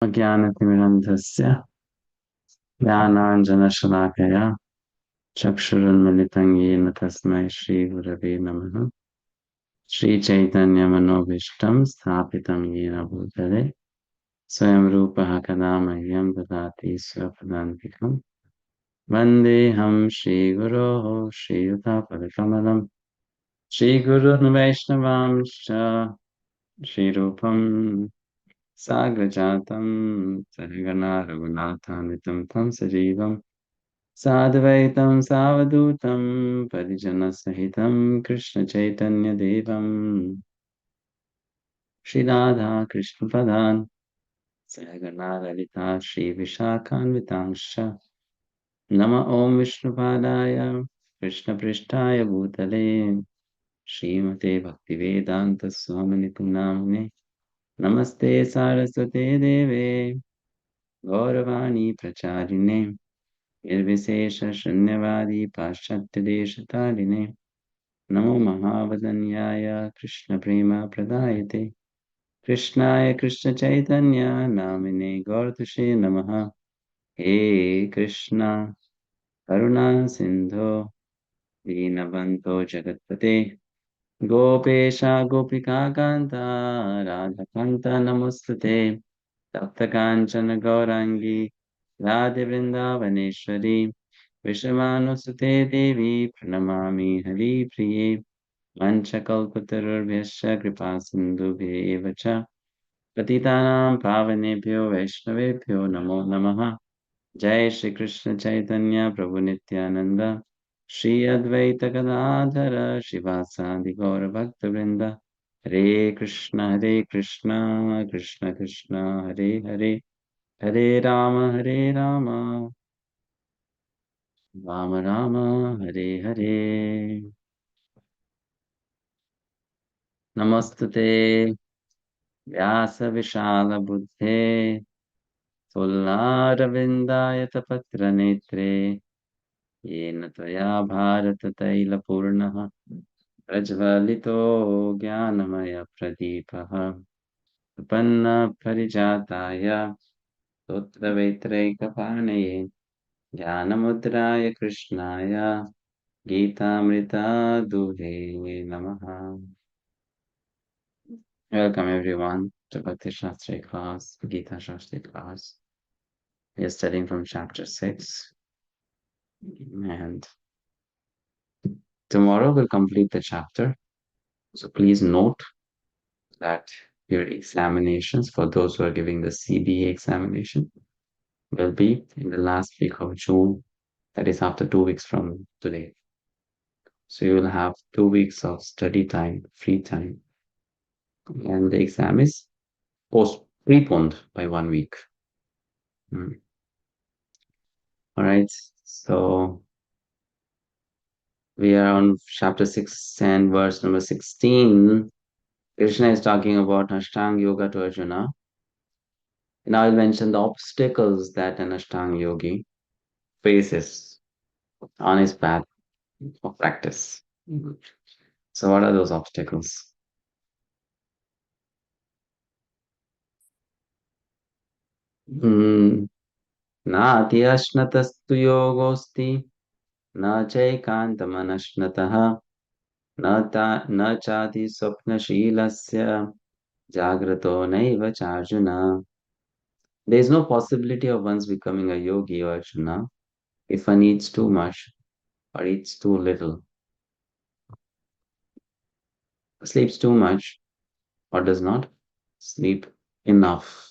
ज्ञानतिमिरन्धस्य ज्ञानाञ्जनशलाकया चक्षुरुन्मिलितं येन तस्मै श्रीगुरवे नमः। श्रीचैतन्यमनोभीष्टं स्थापितं येन भूतले स्वयं रूपः कदा मह्यं ददाति स्वपदान्तिकम्। वन्देऽहं श्रीगुरोः श्रीयुतापदकमलं श्रीगुरुन् वैष्णवांश्च श्रीरूपं साग्रजातं सहगणा रघुनाथान्वितं तं सजीवम् साद्वैतं सावधूतं परिजनसहितं कृष्णचैतन्यदेवं श्रीराधा कृष्णपदान् सहगणा ललिता श्रीविशाखान्वितांश्च नमः ॐ विष्णुपादाय कृष्णपृष्ठाय भूतले श्रीमते भक्तिवेदान्तस्वामिनिति नाम्ने नमस्ते सारस्वते देवे गौरवाणी प्रचारिणे निर्विशेष शून्यवादी पाश्चात्यदेशतारिणे नमो महावदन्याय कृष्णप्रेम प्रदायते कृष्णाय कृष्णचैतन्य नामिने गौरतुषे नमः। हे कृष्ण करुणा सिन्धो दीनबन्धो जगत्पते गोपेशा गोपिका कान्ता राधाकान्त नमोस्तुते तप्तकाञ्चन गौराङ्गी राधे वृन्दावनेश्वरी विषमानुसुते देवी प्रणमामि हरिप्रिये वंशकल्पतरुर्भ्यश्च कृपासिन्धुभ्येव च पतितानां पावनेभ्यो वैष्णवेभ्यो नमो नमः। जय श्री कृष्ण चैतन्य प्रभु नित्यानंद श्री अद्वैत गदाधर शिवासादि गौर भक्तवृंद हरे कृष्ण कृष्ण कृष्ण हरे हरे हरे राम राम राम हरे हरे। नमस्तुते व्यास विशाल बुद्धे फुल्लारविन्दायतपत्रनेत्रे येन त्वया भारततैलपूर्णः प्रज्वलितो ज्ञानमयप्रदीपः प्रपन्नपरिजाताय स्तोत्रवेत्रैकपाणये ज्ञानमुद्राय कृष्णाय गीतामृतादुहे नमः। Welcome everyone to Bhakti-sastri class, Gita Shastri class. We are studying from chapter 6 and tomorrow we'll complete the chapter. So please note that your examinations for those who are giving the CBA examination will be in the last week of June, that is after 2 weeks from today. So you will have 2 weeks of study time, free time, and the exam is preponed by 1 week. All right, so we are on chapter 6 and verse number 16. Krishna is talking about Ashtanga Yoga to Arjuna. Now I'll mention the obstacles that an Ashtanga yogi faces on his path of practice. So what are those obstacles? नाति अश्नतस्तु योगोऽस्ति न चैकान्तमनश्नतः न चाति स्वप्नशीलस्य जाग्रतो नैव चार्जुन. There is no possibility of one's becoming a yogi or Arjuna if one eats too much or eats too little, sleeps too much or does not sleep enough.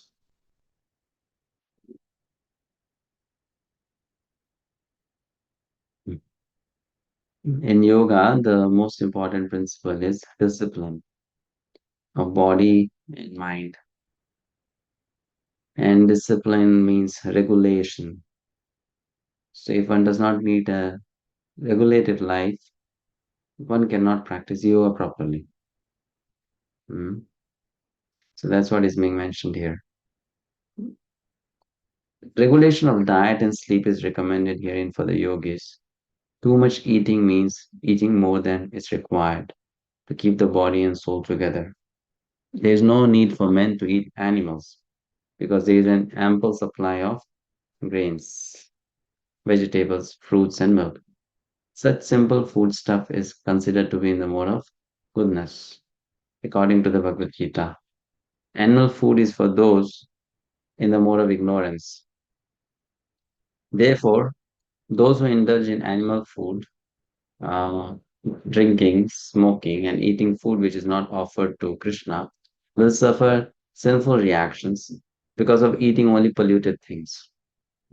In yoga, the most important principle is discipline of body and mind. And discipline means regulation. So if one does not lead a regulated life, one cannot practice yoga properly. Hmm. So that's what is being mentioned here. Regulation of diet and sleep is recommended herein for the yogis. Too much eating means eating more than is required to keep the body and soul together. There is no need for men to eat animals. because there is an ample supply of grains, vegetables, fruits, and milk. Such simple food stuff is considered to be in the mode of goodness, according to the Bhagavad-gita. Animal food is for those in the mode of ignorance. Therefore, those who indulge in animal food, uh, drinking, smoking, and eating food which is not offered to Krishna will suffer sinful reactions because of eating only polluted things.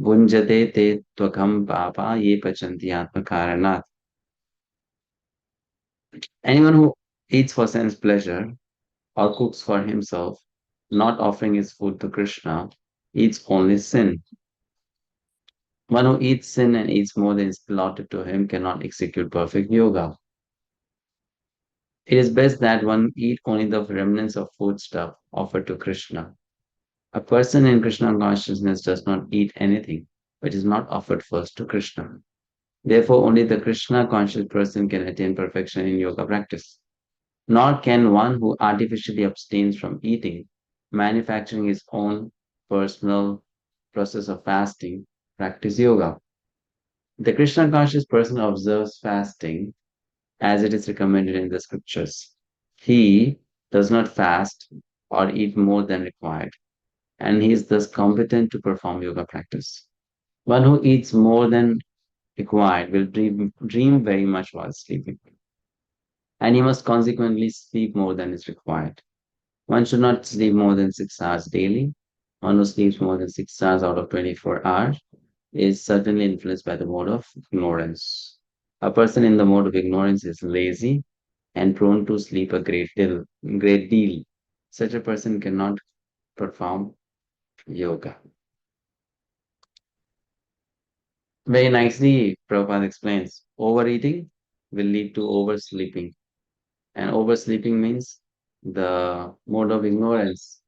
Bhunjate te tvakam papa ye pachanti atma karanat. Anyone who eats for sense pleasure or cooks for himself, not offering his food to Krishna, eats only sin. One who eats sin and eats more than is allotted to him cannot execute perfect yoga. It is best that one eat only the remnants of food stuff offered to Krishna. A person in Krishna consciousness does not eat anything which is not offered first to Krishna. Therefore, only the Krishna conscious person can attain perfection in yoga practice. Nor can one who artificially abstains from eating, manufacturing his own personal process of fasting, practice yoga. The Krishna conscious person observes fasting as it is recommended in the scriptures. He does not fast or eat more than required, and he is thus competent to perform yoga practice. One who eats more than required will dream very much while sleeping, and he must consequently sleep more than is required. One should not sleep more than 6 hours daily. One who sleeps more than 6 hours out of 24 hours is certainly influenced by the mode of ignorance. A person in the mode of ignorance is lazy and prone to sleep a great deal. Such a person cannot perform yoga. Very nicely, Prabhupada explains overeating will lead to oversleeping, and oversleeping means the mode of ignorance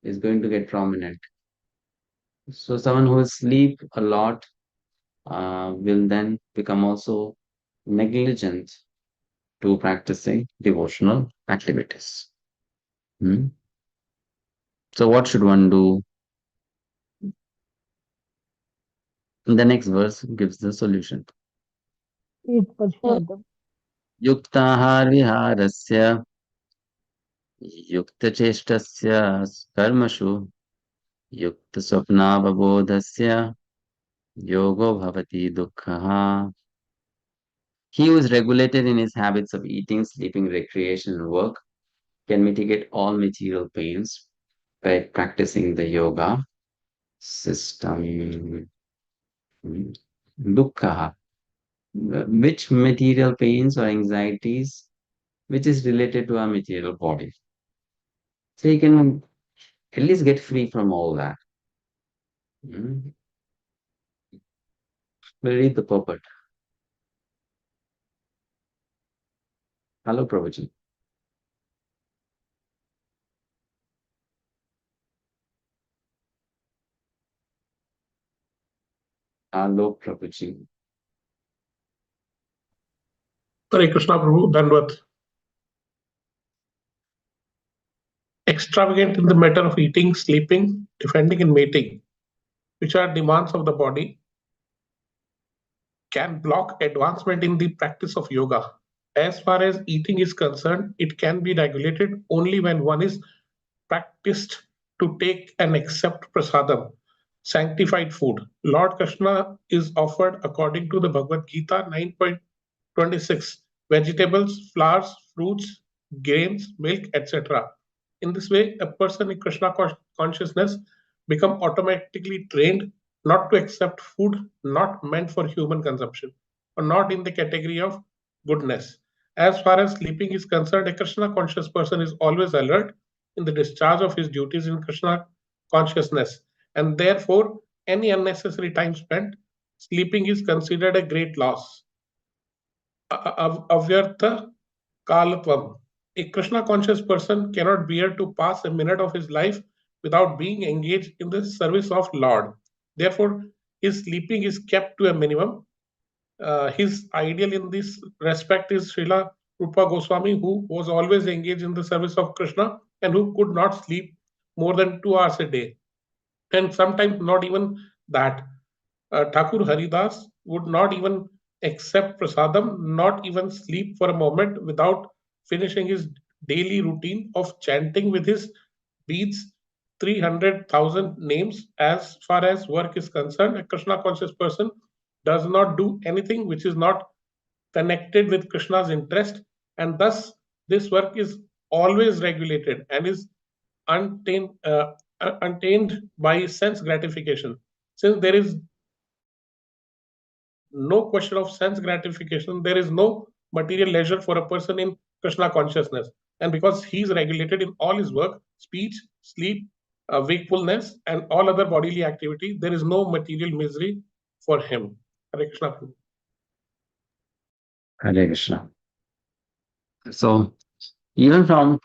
is going to get prominent. So, someone who will sleep a lot will then become also negligent to practicing devotional activities. Hmm. So, what should one do? The next verse gives the solution. युक्ताहार विहारस्य युक्तचेष्टस्य कर्मसु युक्तस्वप्नावबोधस्य yogo bhavati dukkha. He who is regulated in his habits of eating, sleeping, recreation, and work can mitigate all material pains by practicing the yoga system. Dukkha. Which material pains or anxieties which is related to our material body. So you can at least get free from all that. Mm. We'll read the purport. Hello, Prabhuji. Hello, Prabhuji. Hare Krishna Prabhu, Dandvat. Extravagant in the matter of eating, sleeping, defending, and mating, which are demands of the body, can block advancement in the practice of yoga. As far as eating is concerned, it can be regulated only when one is practiced to take and accept prasadam, sanctified food. Lord Krishna is offered according to the Bhagavad-gita 9.26 vegetables, flowers, fruits, grains, milk, etc. In this way, a person in Krishna consciousness become automatically trained not to accept food not meant for human consumption or not in the category of goodness. As far as sleeping is concerned, a Krishna conscious person is always alert in the discharge of his duties in Krishna consciousness, and therefore any unnecessary time spent sleeping is considered a great loss. Avyartha kalatvam. A Krishna conscious person cannot bear to pass a minute of his life without being engaged in the service of Lord. Therefore, his sleeping is kept to a minimum. His ideal in this respect is Srila Rupa Goswami, who was always engaged in the service of Krishna and who could not sleep more than 2 hours a day. And sometimes not even that. Thakur Haridas would not even accept prasadam, not even sleep for a moment without finishing his daily routine of chanting with his beads 300,000 names. As far as work is concerned, a Krishna conscious person does not do anything which is not connected with Krishna's interest, and thus this work is always regulated and is untainted by sense gratification. Since there is no question of sense gratification, there is no material leisure for a person in Krishna consciousness. And because he is regulated in all his work, speech, sleep, wakefulness, and all other bodily activity, there is no material misery for him. Hare Krishna. Hare Krishna. So, even from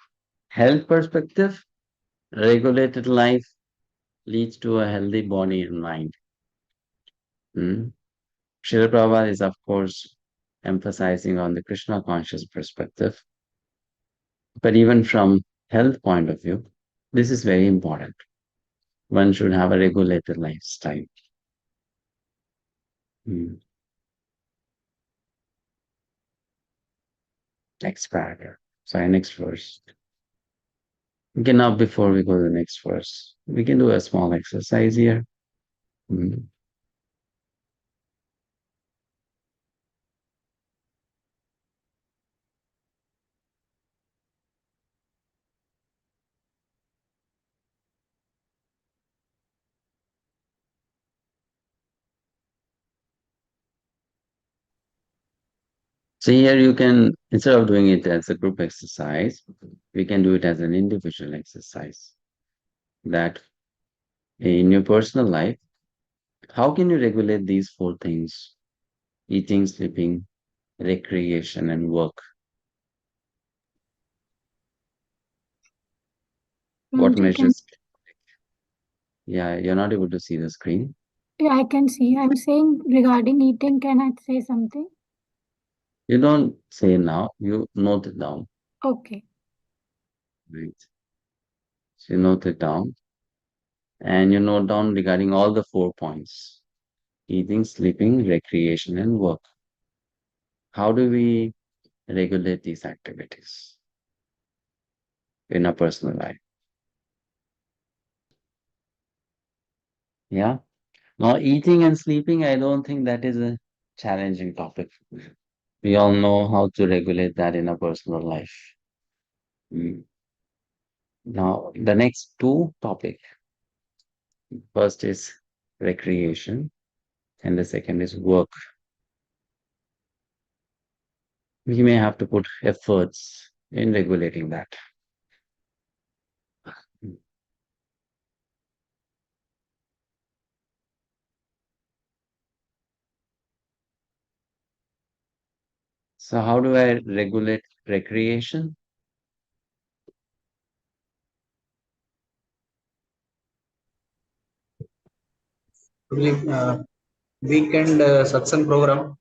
health perspective, regulated life leads to a healthy body and mind. Hmm? Srila Prabhupada is, of course, emphasizing on the Krishna conscious perspective. But even from health point of view, this is very important. One should have a regulated lifestyle. Hmm. Next paragraph. Sorry, next verse. Okay, now before we go to the next verse, we can do a small exercise here. Hmm. So here you can, instead of doing it as a group exercise, we can do it as an individual exercise. That in your personal life, how can you regulate these four things? Eating, sleeping, recreation, and work. What Prabhuji, can measures? Yeah, you're not able to see the screen. yeah, I can see. I'm saying regarding eating, can I say something? You don't say now, you note it down. Okay. Right. So you note it down and you note down regarding all the 4 points: eating, sleeping, recreation, and work. How do we regulate these activities in our personal life? Yeah. Now, eating and sleeping, I don't think that is a challenging topic. We all know how to regulate that in our personal life. Mm. Now, the next two topic, first is recreation and the second is work. We may have to put efforts in regulating that. So, how do I regulate recreation? Really, weekend satsang program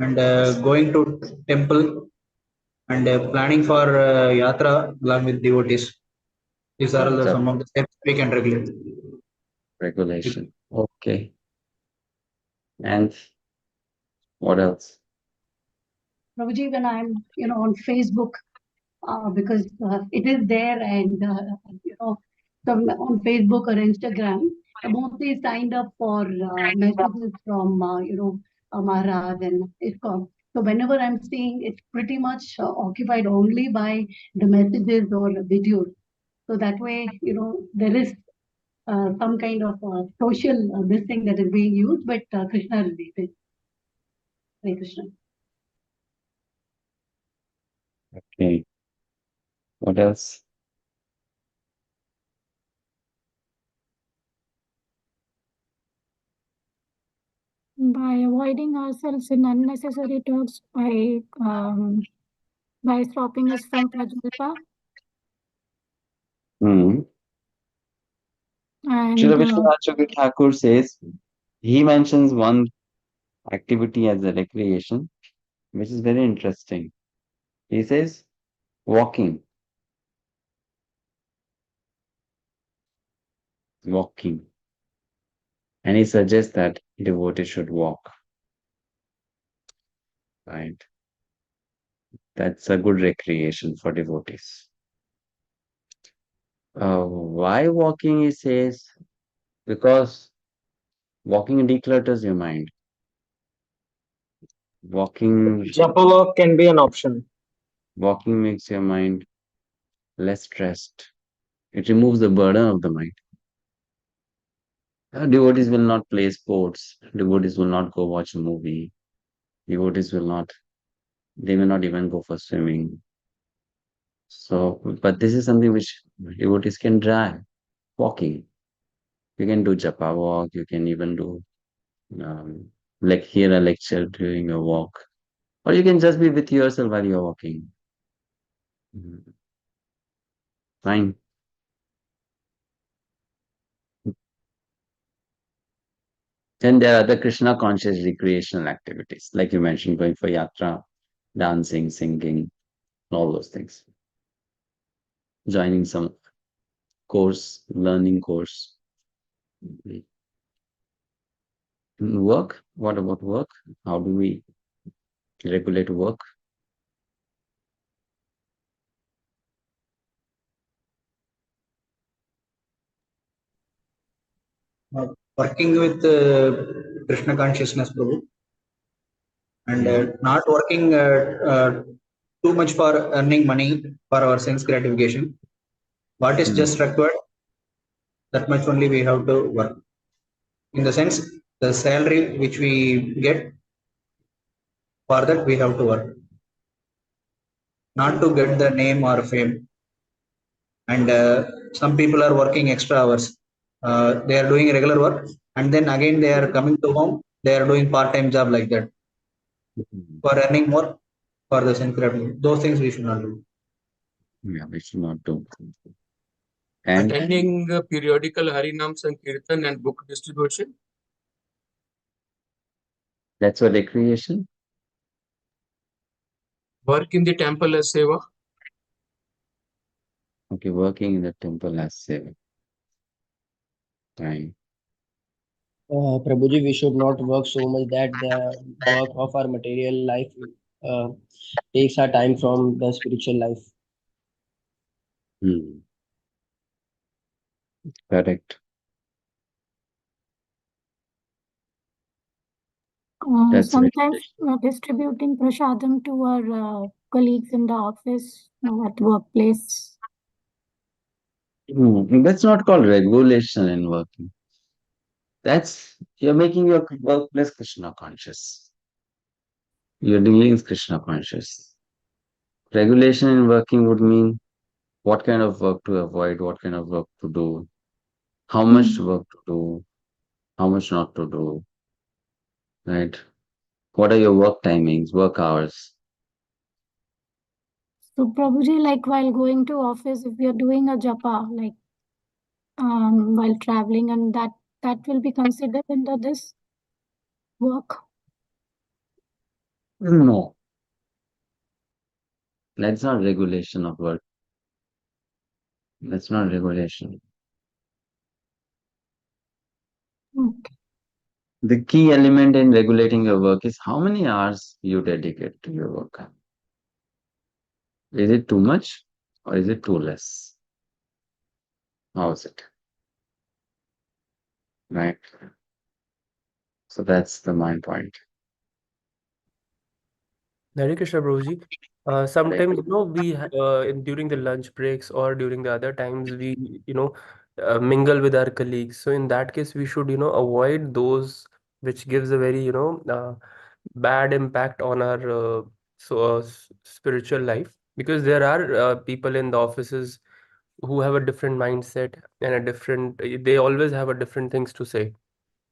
and going to temple and planning for yatra along with devotees. These are So, some of the steps we can regulate. regulation. Okay. And what else? Prabhuji, when I'm, on Facebook, because it is there and, on Facebook or Instagram, mostly signed up for messages from, Maharaj and iskcon. So whenever I'm seeing, it's pretty much occupied only by the messages or videos. So that way, there is some kind of social this thing that is being used, but Krishna related. Hare Krishna. Okay. What else? By avoiding ourselves in unnecessary talks, by stopping us from prajalpa Hmm. and Srila Vishwanath Thakur says, he mentions one activity as a recreation, which is very interesting. He says, walking. walking. And he suggests that devotees should walk, right? That's a good recreation for devotees. Why walking, he says? Because walking declutters your mind. Walking, Japa walk can be an option. walking makes your mind less stressed. It removes the burden of the mind. Devotees will not play sports. Devotees will not go watch a movie. Devotees will not, they may not even go for swimming. So, but this is something which devotees can try. Walking. You can do japa walk. You can even do um, like hear a lecture during your walk, or you can just be with yourself while you're walking. Mhm. Fine. Then there are other Krishna conscious recreational activities, like you mentioned, going for yatra, dancing, singing, all those things. Joining some course, learning course. Work. What about work? How do we regulate work? Working with Krishna consciousness, Prabhu, and Mhm. not working too much for earning money for our sense gratification. What is just Mm. required, that much only we have to work. In the sense, the salary which we get, for that we have to work, not to get the name or fame. And some people are working extra hours. They are doing regular work, and then again they are coming to home. They are doing part-time job like that Mhm. for earning more for the sense gratification. Those things we should not do. Yeah, we should not do. And Attending periodical Harinam Sankirtan and book distribution, that's what recreation. work in the temple as seva, Okay, working in the temple as saving time. Prabhuji, we should not work so much that the work of our material life uh, takes our time from the spiritual life. Hmm. Correct. That's right. Sometimes distributing prasadam to our colleagues in the office, at workplace. That's not called regulation in working. That's you're making your workplace Krishna conscious. You're dealing with Krishna conscious. Regulation in working would mean what kind of work to avoid, what kind of work to do, how much Mm. work to do, how much not to do, right? What are your work timings, work hours? So Prabhuji, like while going to office, if we are doing a japa, like while traveling, and that will be considered under this work. No, that's not regulation of work. That's not regulation. Okay. The key element in regulating your work is how many hours you dedicate to your work. Is it too much or is it too less? How is it? Right. So that's the main point. Hare Krishna, Prabhuji. Right. Sometimes, during the lunch breaks or during the other times, mingle with our colleagues. So in that case, we should, avoid those which gives a very, bad impact on our spiritual life. Because there are people in the offices who have a different mindset and they always have a different things to say.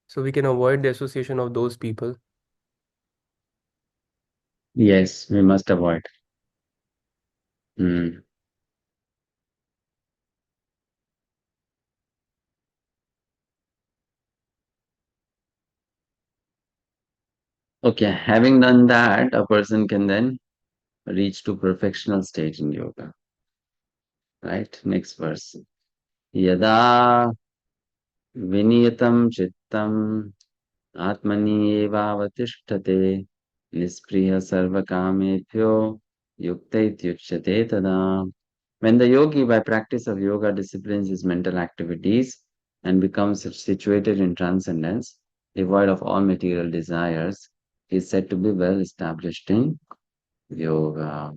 So we can avoid the association of those people. Yes, we must avoid. Hmm. Okay, having done that, a person can then reach to perfectional stage in yoga. Right? Next verse. Yada Viniyatam chittam atmani evavatishtate nispriya sarvakamebhyo yuktaityuchyate tada. When the yogi, by practice of yoga, disciplines his mental activities and becomes situated in transcendence, devoid of all material desires, he is said to be well established in yoga.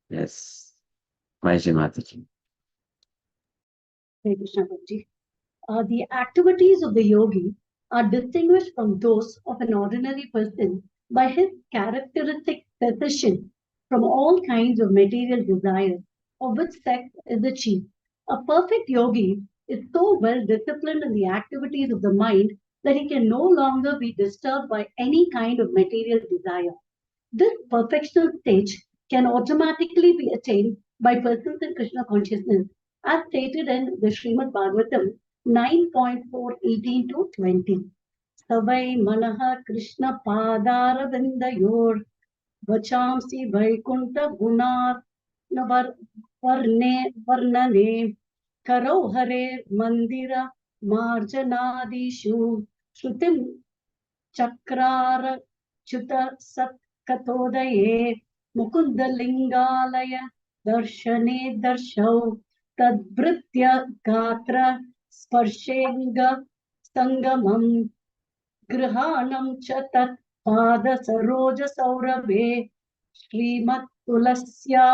Yes. Vaishya Mataji. Hare Krishna Prabhuji. The activities of the yogi are distinguished from those of an ordinary person by his characteristic cessation from all kinds of material desires, of which sex is the chief. A perfect yogi is so well disciplined in the activities of the mind that he can no longer be disturbed by any kind of material desire. This perfectional stage can automatically be attained by persons in Krishna consciousness, as stated in the Srimad Bhagavatam 9.4:18 to 20. Savai manaha Krishna padara vindayor vachamsi vaikunta gunar varnane karau hare mandira marjanadishu shrutim चक्रारच्युत सत्कतोदये मुकुन्दलिङ्गालय दर्शने दर्शौ तद्भृत्य गात्र स्पर्शेऽङ्ग सङ्गमम् गृहाणं च तत् पादसरोजसौरभे श्रीमत्तुलस्या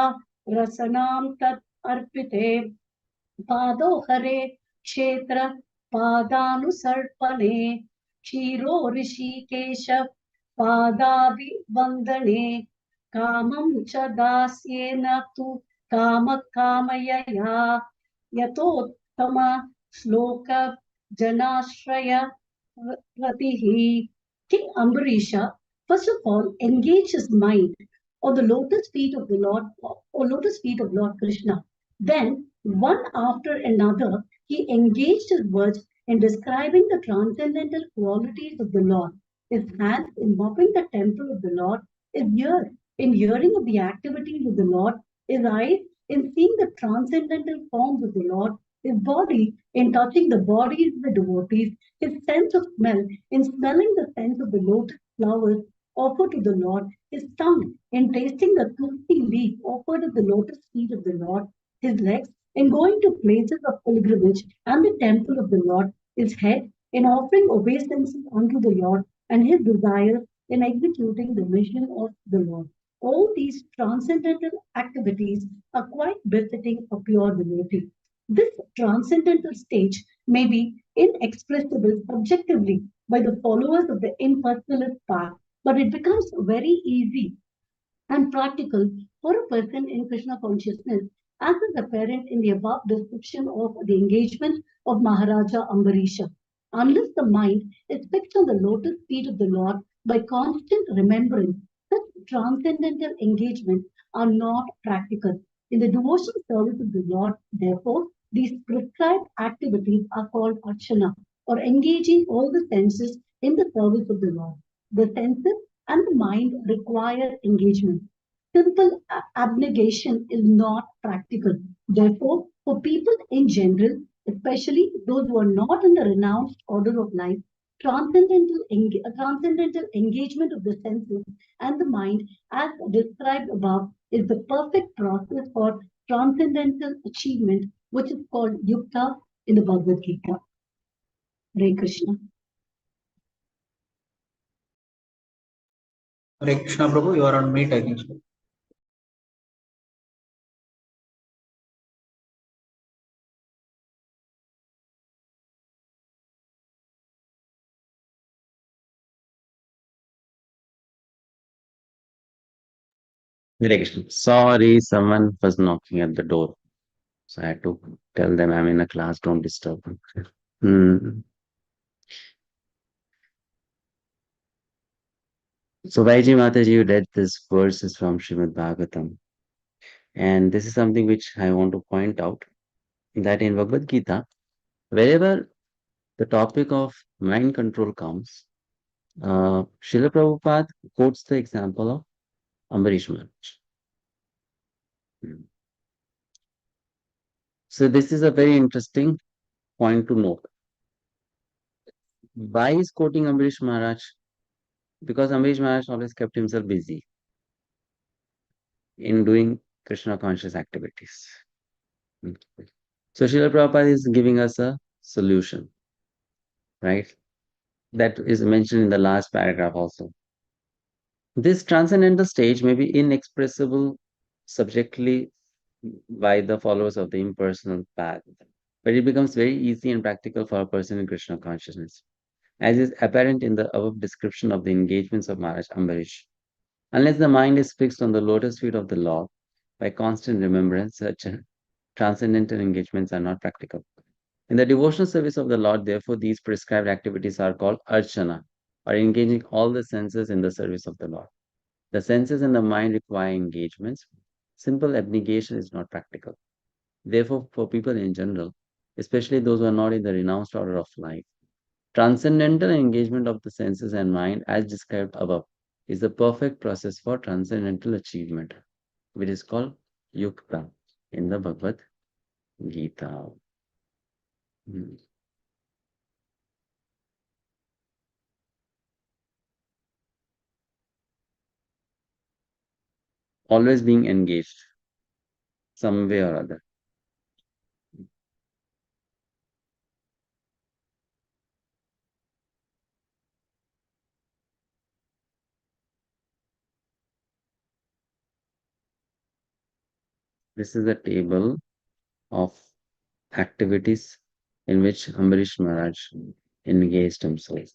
रसनां तत् अर्पिते पादो हरे क्षेत्र पादानुसर्पणे क्षीरो ऋषिकेश पादाभिवन्दने कामं च दास्येन तु कामकामयया यतोत्तम श्लोक जनाश्रय रतिः. King Ambarisha first of all engaged his mind on the lotus feet of the Lord or lotus feet of Lord Krishna. Then, one after another, he engaged his words in describing the transcendental qualities of the Lord. His hands in mopping the temple of the Lord, his ears in hearing of the activities of the Lord, his eyes in seeing the transcendental forms of the Lord, his body in touching the bodies of the devotees, his sense of smell in smelling the scent of the lotus flowers offered to the Lord, his tongue in tasting the tulsi leaf offered at the lotus feet of the Lord, his legs in going to places of pilgrimage and the temple of the Lord, his head in offering obeisances unto the Lord, and his desires in executing the mission of the Lord. All these transcendental activities are quite befitting a pure devotee. This transcendental stage may be inexpressible subjectively by the followers of the impersonalist path, but it becomes very easy and practical for a person in Krishna consciousness, as is apparent in the above description of the engagement of Maharaja Ambarisha. Unless the mind is fixed on the lotus feet of the Lord by constant remembrance, such transcendental engagements are not practical. In the devotional service of the Lord, therefore, these prescribed activities are called archana, or engaging all the senses in the service of the Lord. The senses and the mind require engagement. Simple abnegation is not practical. Therefore, for people in general, especially those who are not in the renounced order of life, transcendental engagement of the senses and the mind, as described above, is the perfect process for transcendental achievement, which is called yukta in the Bhagavad-gita. Hare Krishna. Hare Krishna Prabhu, you are on mute, I think so. Hare Krishna. Sorry, someone was knocking at the door. So I had to tell them I'm in a class, don't disturb them. Hmm. So Vaiji Mataji, you read this verses from Srimad Bhagavatam. And this is something which I want to point out, that in Bhagavad-gita, wherever the topic of mind control comes, Srila Prabhupada quotes the example of Ambarish Maharaj. So this is a very interesting point to note. Why is quoting Ambrish Maharaj? Because Ambrish Maharaj always kept himself busy in doing Krishna conscious activities. So Srila Prabhupada is giving us a solution, right? That is mentioned in the last paragraph also. This transcendental stage may be inexpressible subjectively by the followers of the impersonal path, but it becomes very easy and practical for a person in Krishna consciousness, as is apparent in the above description of the engagements of Maharaj Ambarish. Unless the mind is fixed on the lotus feet of the Lord by constant remembrance, such transcendental engagements are not practical. In the devotional service of the Lord, therefore, these prescribed activities are called archana, or engaging all the senses in the service of the Lord. The senses and the mind require engagements. Simple abnegation is not practical. Therefore, for people in general, especially those who are not in the renounced order of life, transcendental engagement of the senses and mind, as described above, is the perfect process for transcendental achievement, which is called yukta in the Bhagavad-gita. Always being engaged some way or other. This is a table of activities in which Ambarish Maharaj engaged himself.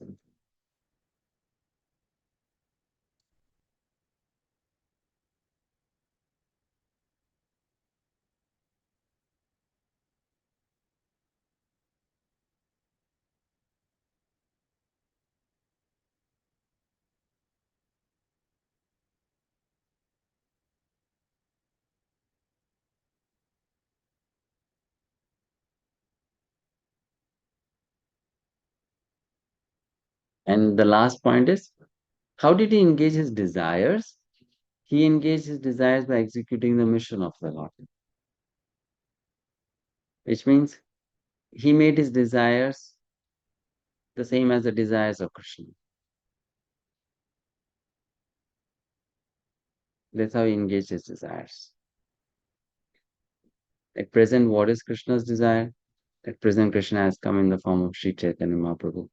And the last point is, how did he engage his desires? He engaged his desires by executing the mission of the Lord, which means he made his desires the same as the desires of Krishna. That's how he engaged his desires. At present, what is Krishna's desire? At present, Krishna has come in the form of Sri Chaitanya Mahaprabhu.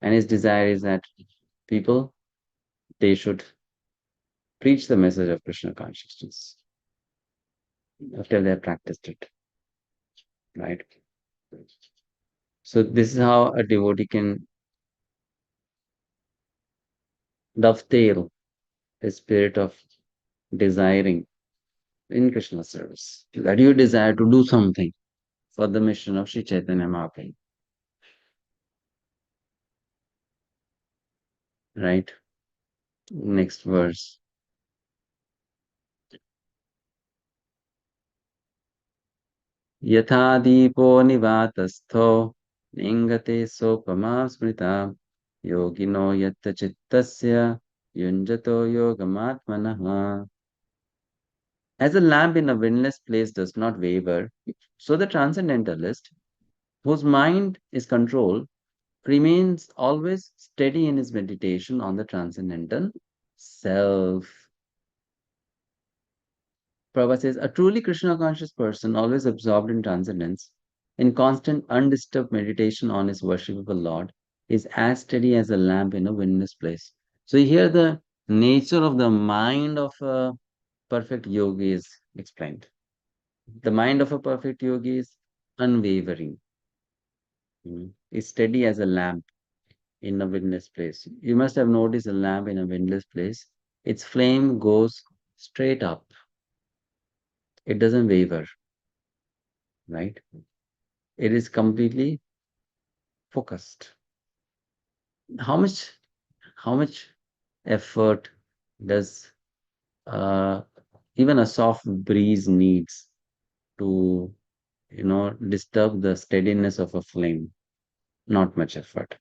And his desire is that people, they should preach the message of Krishna consciousness after they have practiced it, right? So this is how a devotee can dovetail the spirit of desiring in Krishna service. That you desire to do something for the mission of Sri Chaitanya Mahaprabhu, right? Next verse. Yatha dipo nivatastho ningate sopama smrita yogino yatta chittasya yunjato yogamatmanaha. As a lamp in a windless place does not waver, so the transcendentalist, whose mind is controlled, remains always steady in his meditation on the transcendental self. Prabhupada says, a truly Krishna conscious person, always absorbed in transcendence, in constant undisturbed meditation on his worshipable Lord, is as steady as a lamp in a windless place. So here the nature of the mind of a perfect yogi is explained. The mind of a perfect yogi is unwavering, is steady as a lamp in a windless place. You must have noticed a lamp in a windless place. Its flame goes straight up. It doesn't waver, right? It is completely focused. How much effort does even a soft breeze needs to disturb the steadiness of a flame? Not much effort.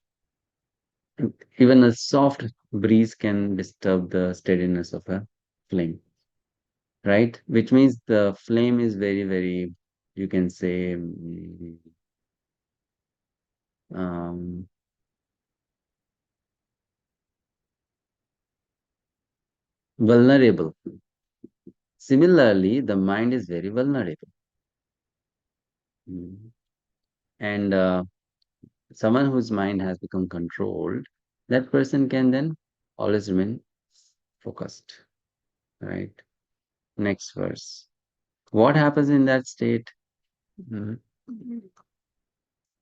Even a soft breeze can disturb the steadiness of a flame, right? Which means the flame is very, very, you can say, vulnerable. Similarly, the mind is very vulnerable. And someone whose mind has become controlled, that person can then always remain focused. Right? Next verse. What happens in that state?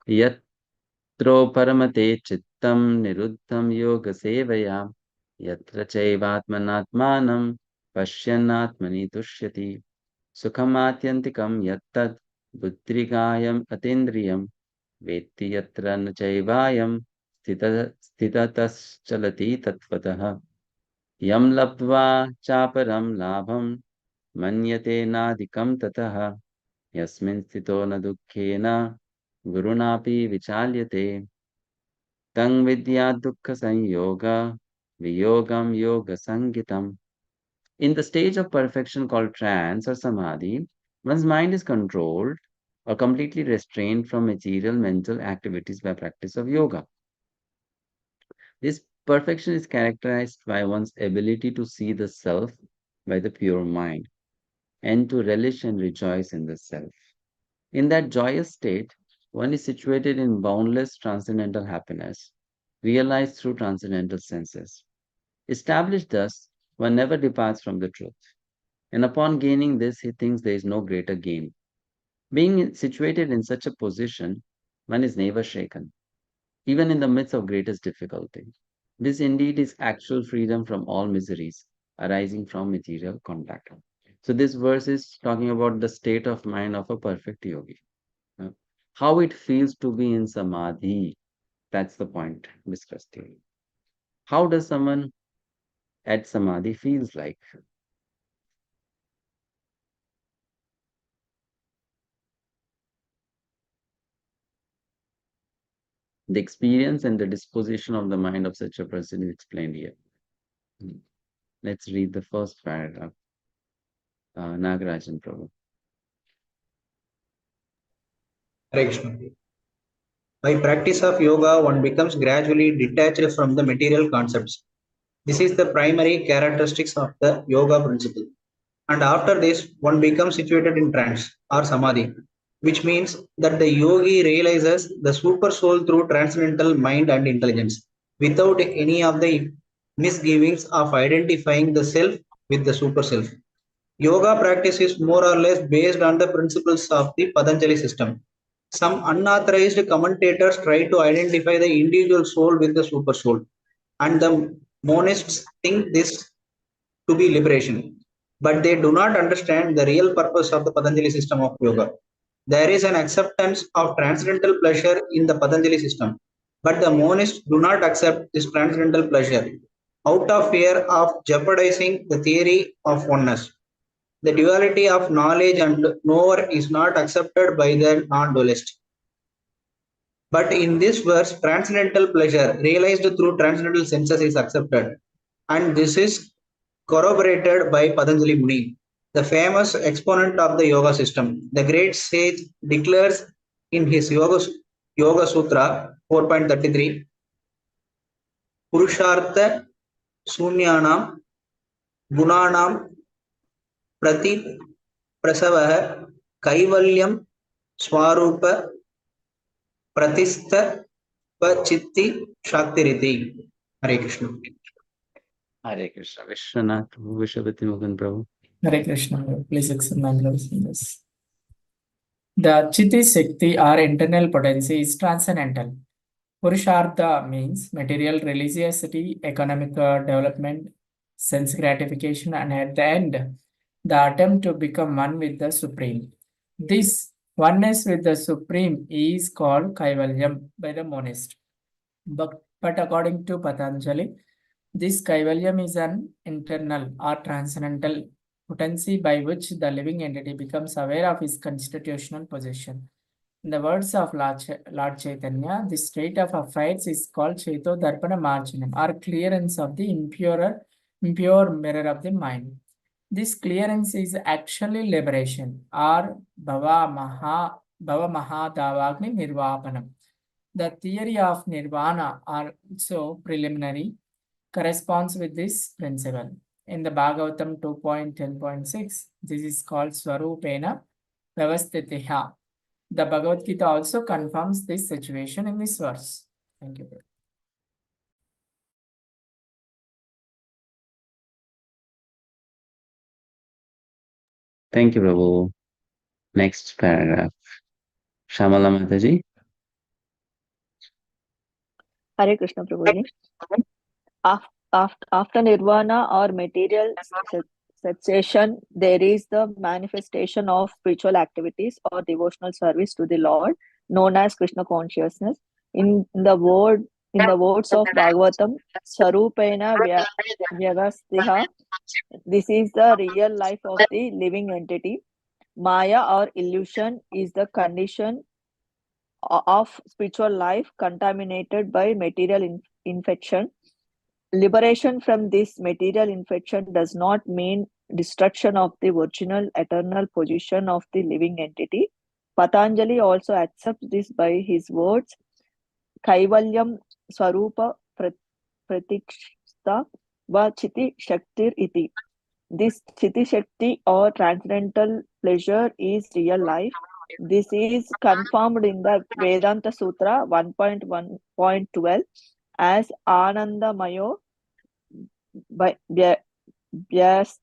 Yatro paramate chittam niruddham yoga sevaya yatra chaivatmanatmanam pasyanatmani tushyati sukhamatyantikam yattad buddhigayam atindriyam vetti yatra na chaivayam stitatas-chalati tatvatah yam labdva chaparam labham manyate nadikam tatah yasmin sthito na dukkhena gurunapi vichalyate tang vidya dukkha sanyoga viyogam yoga sangitam. In the stage of perfection called trance or samadhi, one's mind is controlled or completely restrained from material mental activities by practice of yoga. This perfection is characterized by one's ability to see the self by the pure mind and to relish and rejoice in the self. In that joyous state, one is situated in boundless transcendental happiness, realized through transcendental senses. Established thus, one never departs from the truth. And upon gaining this, he thinks there is no greater gain. Being situated in such a position, one is never shaken, even in the midst of greatest difficulty. This indeed is actual freedom from all miseries arising from material contact. So this verse is talking about the state of mind of a perfect yogi. How it feels to be in samadhi. That's the point discussed here. How does someone at samadhi feels like? The experience and the disposition of the mind of such a person is explained here. Let's read the first paragraph. Nagarajan Prabhu. Hare Krishna. By practice of yoga, one becomes gradually detached from the material concepts. This is the primary characteristics of the yoga principle. And after this, one becomes situated in trance or samadhi, which means that the yogi realizes the super soul through transcendental mind and intelligence, without any of the misgivings of identifying the self with the super self. Yoga practice is more or less based on the principles of the Patanjali system. Some unauthorized commentators try to identify the individual soul with the super soul, and the monists think this to be liberation. But they do not understand the real purpose of the Patanjali system of yoga. There is an acceptance of transcendental pleasure in the Patanjali system, but the monists do not accept this transcendental pleasure out of fear of jeopardizing the theory of oneness. The duality of knowledge and knower is not accepted by the non-dualist. But in this verse, transcendental pleasure realized through transcendental senses is accepted. And this is corroborated by Patanjali Muni, the famous exponent of the yoga system. The great sage declares in his Yoga Sutra 4.33, Purushartha Sunyanam Gunanam Prati Prasavah Kaivalyam Swarupa Pratistha Chitti Shaktiriti. Hare Krishna. Hare Krishna. Vishwanath Prabhu, Vishwabhati Mohan Prabhu. Hare Krishna. Please accept my gloves in this. The Chitti Shakti or internal potency is transcendental. Purushartha means material religiosity, economic development, sense gratification, and at the end, the attempt to become one with the Supreme. This oneness with the Supreme is called Kaivalyam by the monist. But according to Patanjali, this Kaivalyam is an internal or transcendental potency by which the living entity becomes aware of his constitutional position. In the words of Lord Chaitanya, this state of affairs is called Chaito Darpana Marjanam, or clearance of the impure mirror of the mind. This clearance is actually liberation, or Bhava Mahadavagni Nirvapanam. The theory of nirvana, also preliminary, corresponds with this principle. In the Bhagavatam 2.10.6, this is called Swarupena Vyavastitiha. The Bhagavad-gita also confirms this situation in this verse. Thank you. Thank you, Prabhu. Next paragraph. Shamala Mataji. Hare Krishna Prabhuji. After nirvana or material cessation, there is the manifestation of spiritual activities or devotional service to the Lord, known as Krishna consciousness. In the words of Bhagavatam, Sarupena Vyavastiha, this is the real life of the living entity. Maya or illusion is the condition of spiritual life contaminated by material infection. Liberation from this material infection does not mean destruction of the original eternal position of the living entity. Patanjali also accepts this by his words, Kaivalyam Swarupa Pratikshta Va Chiti Shaktir Iti. This Chiti Shakti or transcendental pleasure is real life. This is confirmed in the Vedanta Sutra 1.1.12 as Anandamayo bias.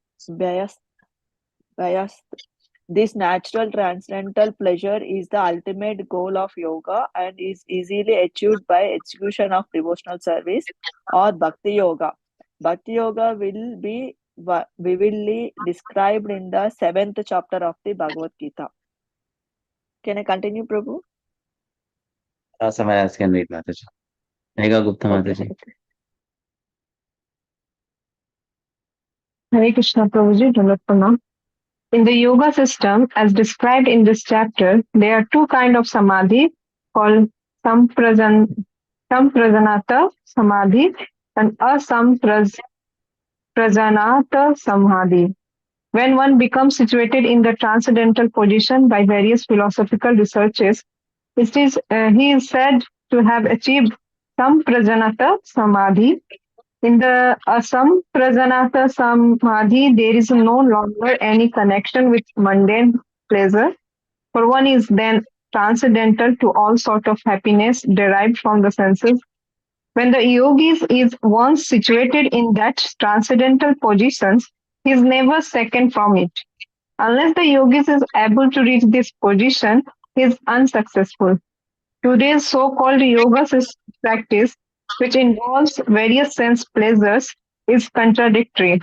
This natural transcendental pleasure is the ultimate goal of yoga and is easily achieved by execution of devotional service or bhakti yoga. Bhakti yoga will be vividly described in the 7th chapter of the Bhagavad-gita. Can I continue, Prabhu? Someone else can read, Mataji. Megha Gupta Okay, Mataji. Hare Krishna Prabhuji, Pranam. In the yoga system, as described in this chapter, there are two kinds of samadhi called samprajanata samadhi and asamprajanata samadhi. When one becomes situated in the transcendental position by various philosophical researches, he is said to have achieved samprajanata samadhi. In the asamprajanata samadhi, there is no longer any connection with mundane pleasure, for one is then transcendental to all sort of happiness derived from the senses. When the yogi is once situated in that transcendental position, he is never second from it. Unless the yogi is able to reach this position, he is unsuccessful. Today's so-called yoga practice, which involves various sense pleasures, is contradictory.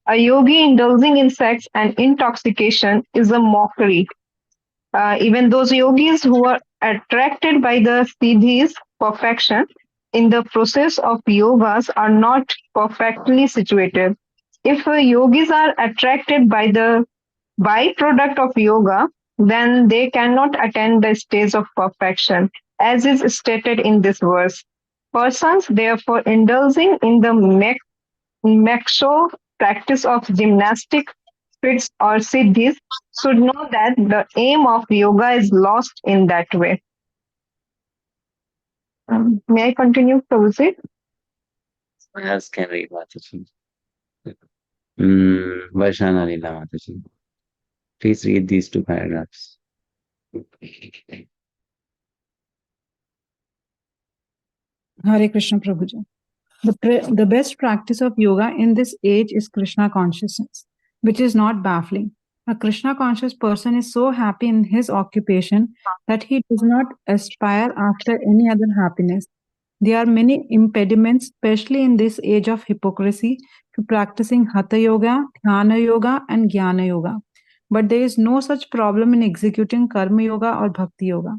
A yogi indulging in sex and intoxication is a mockery. Even those yogis who are attracted by the siddhis, perfection, in the process of yogas are not perfectly situated. If yogis are attracted by the byproduct of yoga, then they cannot attain the stage of perfection, as is stated in this verse. Persons, therefore, indulging in the mexo practice of gymnastic spirits or siddhis should know that the aim of yoga is lost in that way. May I continue, Prabhuji? Someone else can read, Mataji. Vaishana Leela Mataji. Please read these two paragraphs. Hare Krishna Prabhuji. The best practice of yoga in this age is Krishna consciousness, which is not baffling. A Krishna conscious person is so happy in his occupation that he does not aspire after any other happiness. There are many impediments, especially in this age of hypocrisy, to practicing Hatha Yoga, Dhyana Yoga, and Jnana Yoga. But there is no such problem in executing Karma Yoga or Bhakti Yoga.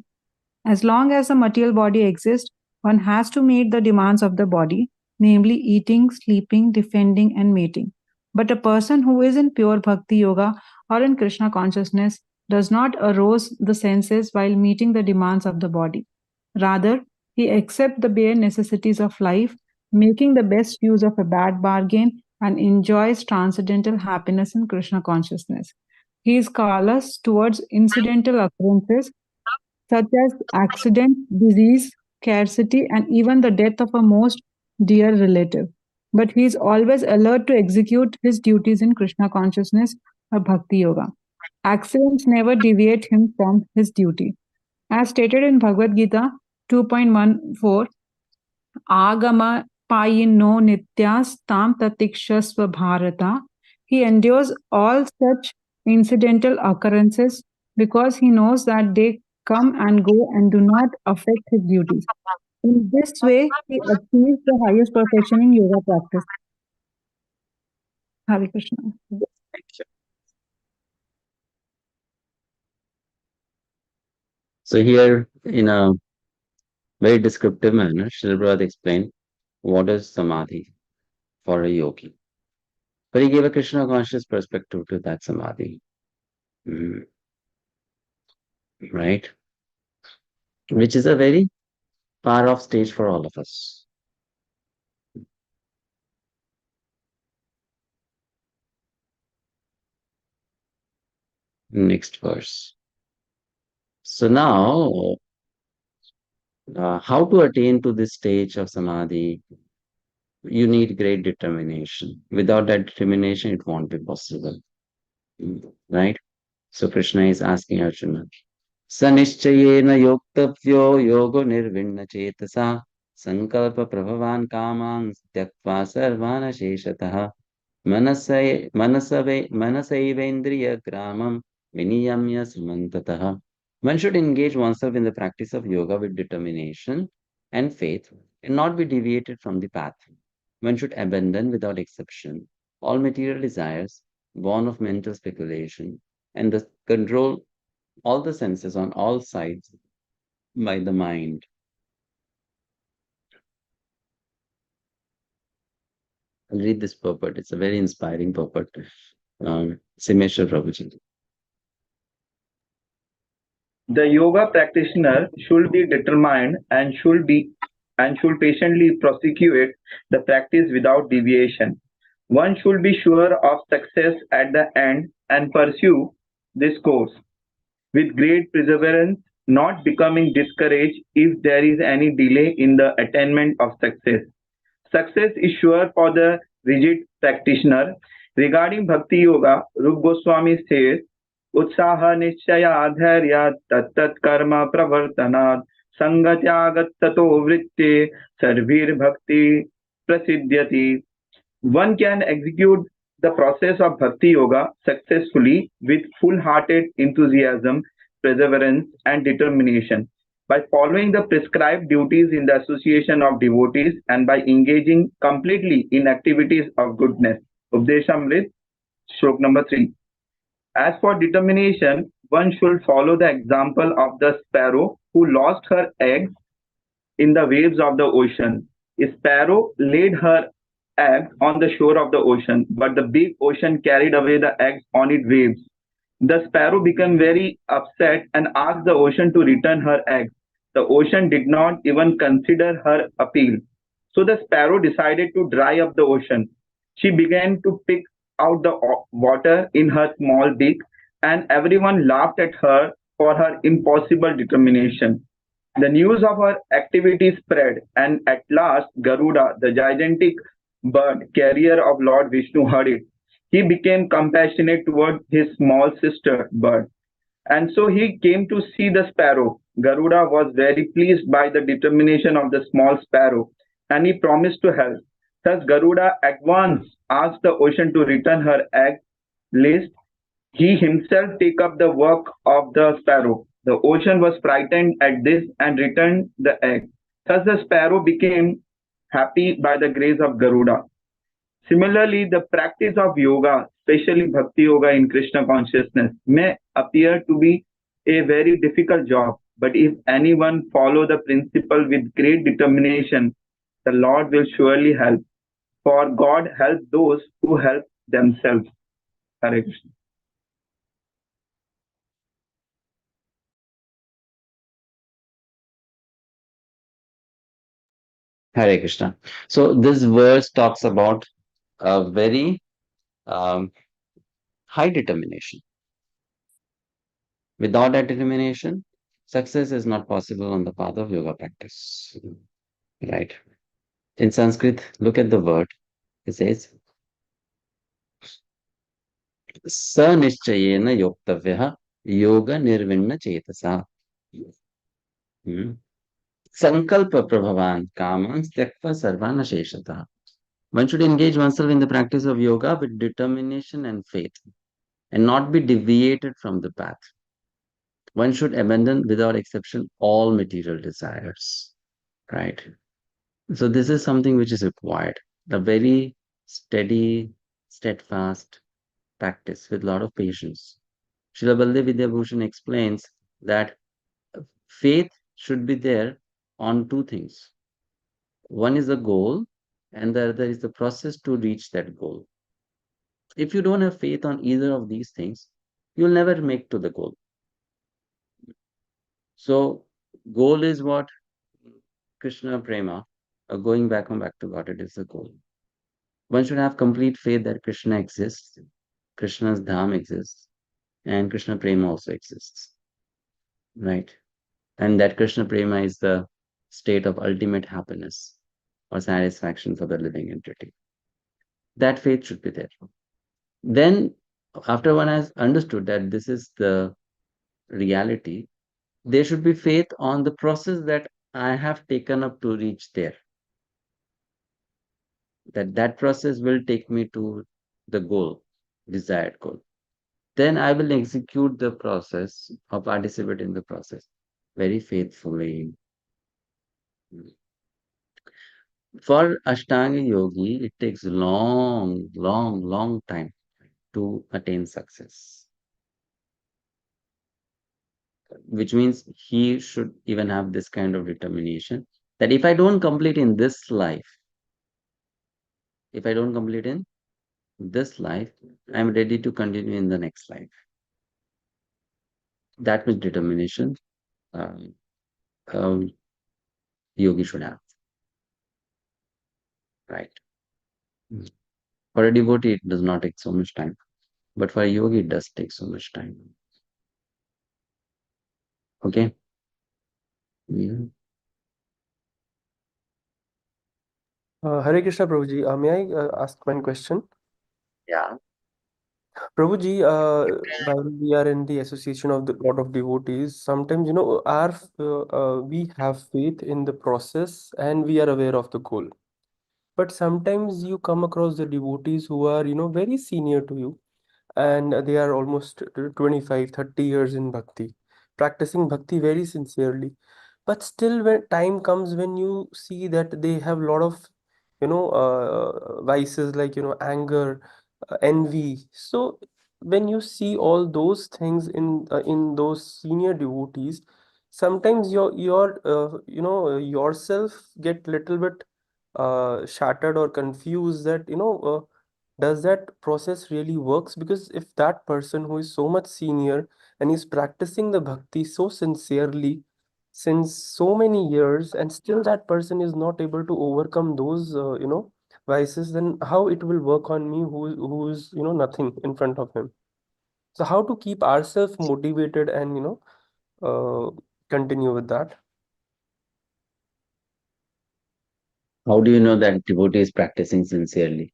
As long as the material body exists, one has to meet the demands of the body, namely eating, sleeping, defending, and mating. But a person who is in pure Bhakti Yoga or in Krishna consciousness does not arouse the senses while meeting the demands of the body. Rather, he accepts the bare necessities of life, making the best use of a bad bargain, and enjoys transcendental happiness in Krishna consciousness. He is callous towards incidental occurrences such as accident, disease, scarcity, and even the death of a most dear relative. But he is always alert to execute his duties in Krishna consciousness or Bhakti Yoga. Accidents never deviate him from his duty. As stated in Bhagavad-gita 2.14, Agama payino nityas tam tatikshasva bharata. He endures all such incidental occurrences because he knows that they come and go and do not affect his duties. In this way, he achieves the highest perfection in yoga practice. Hare Krishna. So here, in a very descriptive manner, Srila Prabhupada explained what is samadhi for a yogi. But he gave a Krishna conscious perspective to that samadhi. Right? Which is a very far off stage for all of us. Next verse. So now, how to attain to this stage of samadhi? You need great determination. Without that determination, it won't be possible. Right? So Krishna is asking Arjuna, Sanishchayena yoktavyo yogo nirvinna chetasa sankalpa prabhavan kamang tyaktva sarvana sheshataha manasavendriya gramam viniyamya samantataha. One should engage oneself in the practice of yoga with determination and faith and not be deviated from the path. One should abandon without exception all material desires born of mental speculation and thus control all the senses on all sides by the mind. I'll read this purport. It's a very inspiring purport. Simeshwar Prabhuji. The yoga practitioner should be determined and should patiently prosecute the practice without deviation. One should be sure of success at the end and pursue this course with great perseverance, not becoming discouraged if there is any delay in the attainment of success. Success is sure for the rigid practitioner. Regarding Bhakti Yoga, Rup Goswami says, Utsaha Nishchaya Dharya Tattat Karma Pravartanat Sangatyagat Tato Vritte Sarvir Bhakti Prasiddhyati. One can execute the process of Bhakti Yoga successfully with full-hearted enthusiasm, perseverance, and determination by following the prescribed duties in the association of devotees and by engaging completely in activities of goodness. Updeshamrit, Shlok number 3. As for determination, one should follow the example of the sparrow who lost her eggs in the waves of the ocean. A sparrow laid her eggs on the shore of the ocean, but the big ocean carried away the eggs on its waves. The sparrow became very upset and asked the ocean to return her eggs. The ocean did not even consider her appeal. So the sparrow decided to dry up the ocean. She began to pick out the water in her small beak, and everyone laughed at her for her impossible determination. The news of her activity spread, and at last Garuda, the gigantic bird carrier of Lord Vishnu, heard it. He became compassionate toward his small sister bird, and so he came to see the sparrow. Garuda was very pleased by the determination of the small sparrow, and he promised to help. Thus Garuda at once asked the ocean to return her egg, lest he himself take up the work of the sparrow. The ocean was frightened at this and returned the egg. Thus the sparrow became happy by the grace of Garuda. Similarly, the practice of yoga, especially Bhakti Yoga in Krishna consciousness, may appear to be a very difficult job. But if anyone follow the principle with great determination, the Lord will surely help. For God helps those who help themselves. Hare Krishna. Hare Krishna. So this verse talks about a very high determination. Without that determination, success is not possible on the path of yoga practice. Right. In Sanskrit, look at the word. It says, Sanishchayena yoktavyaha yoga nirvinna chetasa. Hmm. Sankalpa prabhavan kaman tyaktva sarvana sheshata. One should engage oneself in the practice of yoga with determination and faith and not be deviated from the path. One should abandon without exception all material desires. Right. So this is something which is required. A very steady, steadfast practice with a lot of patience. Srila Baldev Vidyabhushan explains that faith should be there on two things. One is the goal, and the other is the process to reach that goal. If you don't have faith on either of these things, you'll never make to the goal. So, goal is what? Krishna Prema, going back to God, it is the goal. One should have complete faith that Krishna exists, Krishna's Dham exists, and Krishna Prema also exists. Right? And that Krishna Prema is the state of ultimate happiness or satisfaction for the living entity. That faith should be there. Then, after one has understood that this is the reality, there should be faith on the process that I have taken up to reach there. That process will take me to the goal, desired goal. Then I will execute the process or participate in the process very faithfully. For Ashtanga Yogi, it takes long time to attain success, which means he should even have this kind of determination that if I don't complete in this life, if I don't complete in this life, I'm ready to continue in the next life. That much determination um, yogi should have, right? For a devotee, it does not take so much time, but for a yogi, it does take so much time. Okay. Yeah. Hare Krishna, Prabhuji. May I ask one question? Yeah. Prabhuji, while we are in the association of the lot of devotees, sometimes, we have faith in the process and we are aware of the goal. But sometimes you come across the devotees who are, very senior to you, and they are almost 25, 30 years in bhakti, practicing bhakti very sincerely. But still, when time comes when you see that they have a lot of, vices like, anger, envy. So when you see all those things in those senior devotees, sometimes yourself get little bit shattered or confused that does that process really works? Because if that person who is so much senior and is practicing the bhakti so sincerely since so many years and still that person is not able to overcome those vices, then how it will work on me who is nothing in front of him? So how to keep ourselves motivated and continue with that? How do you know that devotee is practicing sincerely?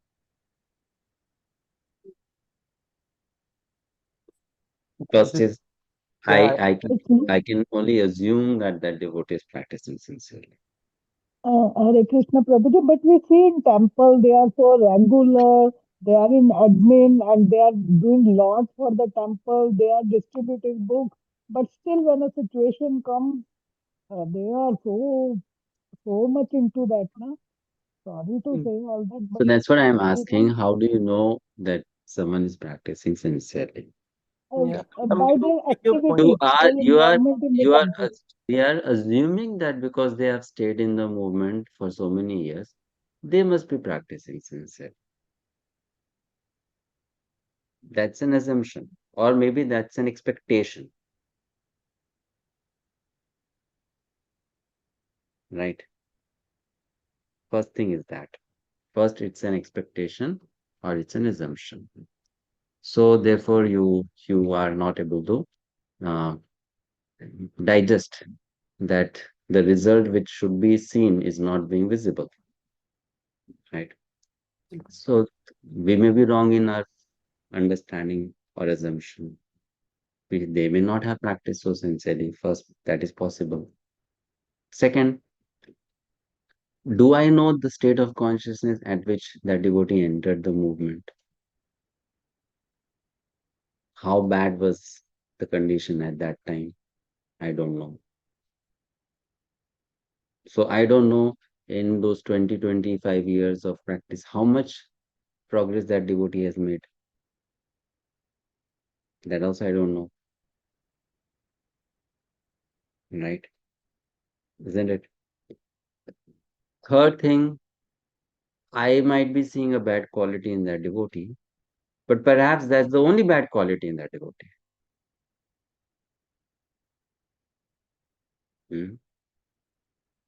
First is Yeah, I can only assume that that devotee is practicing sincerely. Hare Krishna Prabhuji, but we see in temple they are so regular, they are in admin and they are doing lots for the temple, they are distributing books, but still when a situation comes, they are so much into that, na? Sorry to say all that, So but that's what I'm we asking. don't How do you know that someone is practicing sincerely? yeah. by their Take your point. activities, their involvement in the temple. They are assuming that because they have stayed in the movement for so many years, they must be practicing sincerely. That's an assumption, or maybe that's an expectation, right? First thing is that. First, it's an expectation or it's an assumption. So therefore, you are not able to uh, digest that the result which should be seen is not being visible, right? So we may be wrong in our understanding or assumption. They may not have practiced so sincerely. First, that is possible. Second, do I know the state of consciousness at which that devotee entered the movement? How bad was the condition at that time? I don't know. So I don't know in those 20, 25 years of practice, how much progress that devotee has made. That also I don't know. Right? Isn't it? Third thing, I might be seeing a bad quality in that devotee, but perhaps that's the only bad quality in that devotee. Hmm.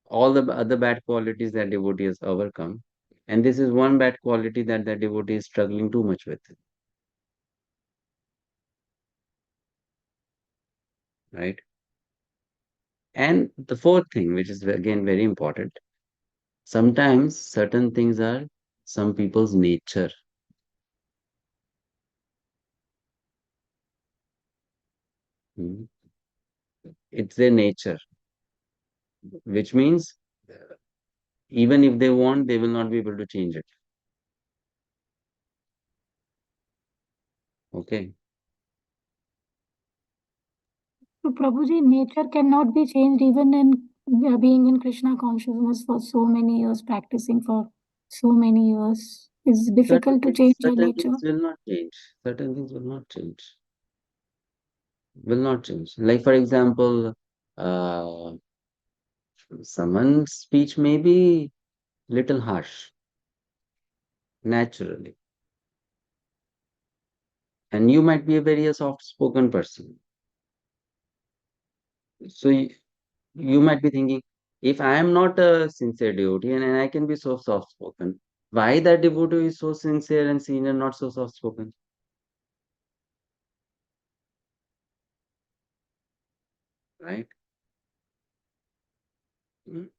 All the other bad qualities that devotee has overcome, and this is one bad quality that the devotee is struggling too much with. Right? And the fourth thing, which is again very important, sometimes certain things are some people's nature. Hmm. It's their nature, which means even if they want, they will not be able to change it. Okay. So, Prabhuji, nature cannot be changed even in being in Krishna consciousness for so many years, practicing for so many years. It's difficult to change our Certain nature. things will not change. Certain things will not change. Will not change. Like for example, uh, someone's speech may be little harsh naturally, and you might be a very soft-spoken person. So you might be thinking, if I am not a sincere devotee and I can be so soft-spoken, why that devotee is so sincere and senior, not so soft-spoken? Right? Mm.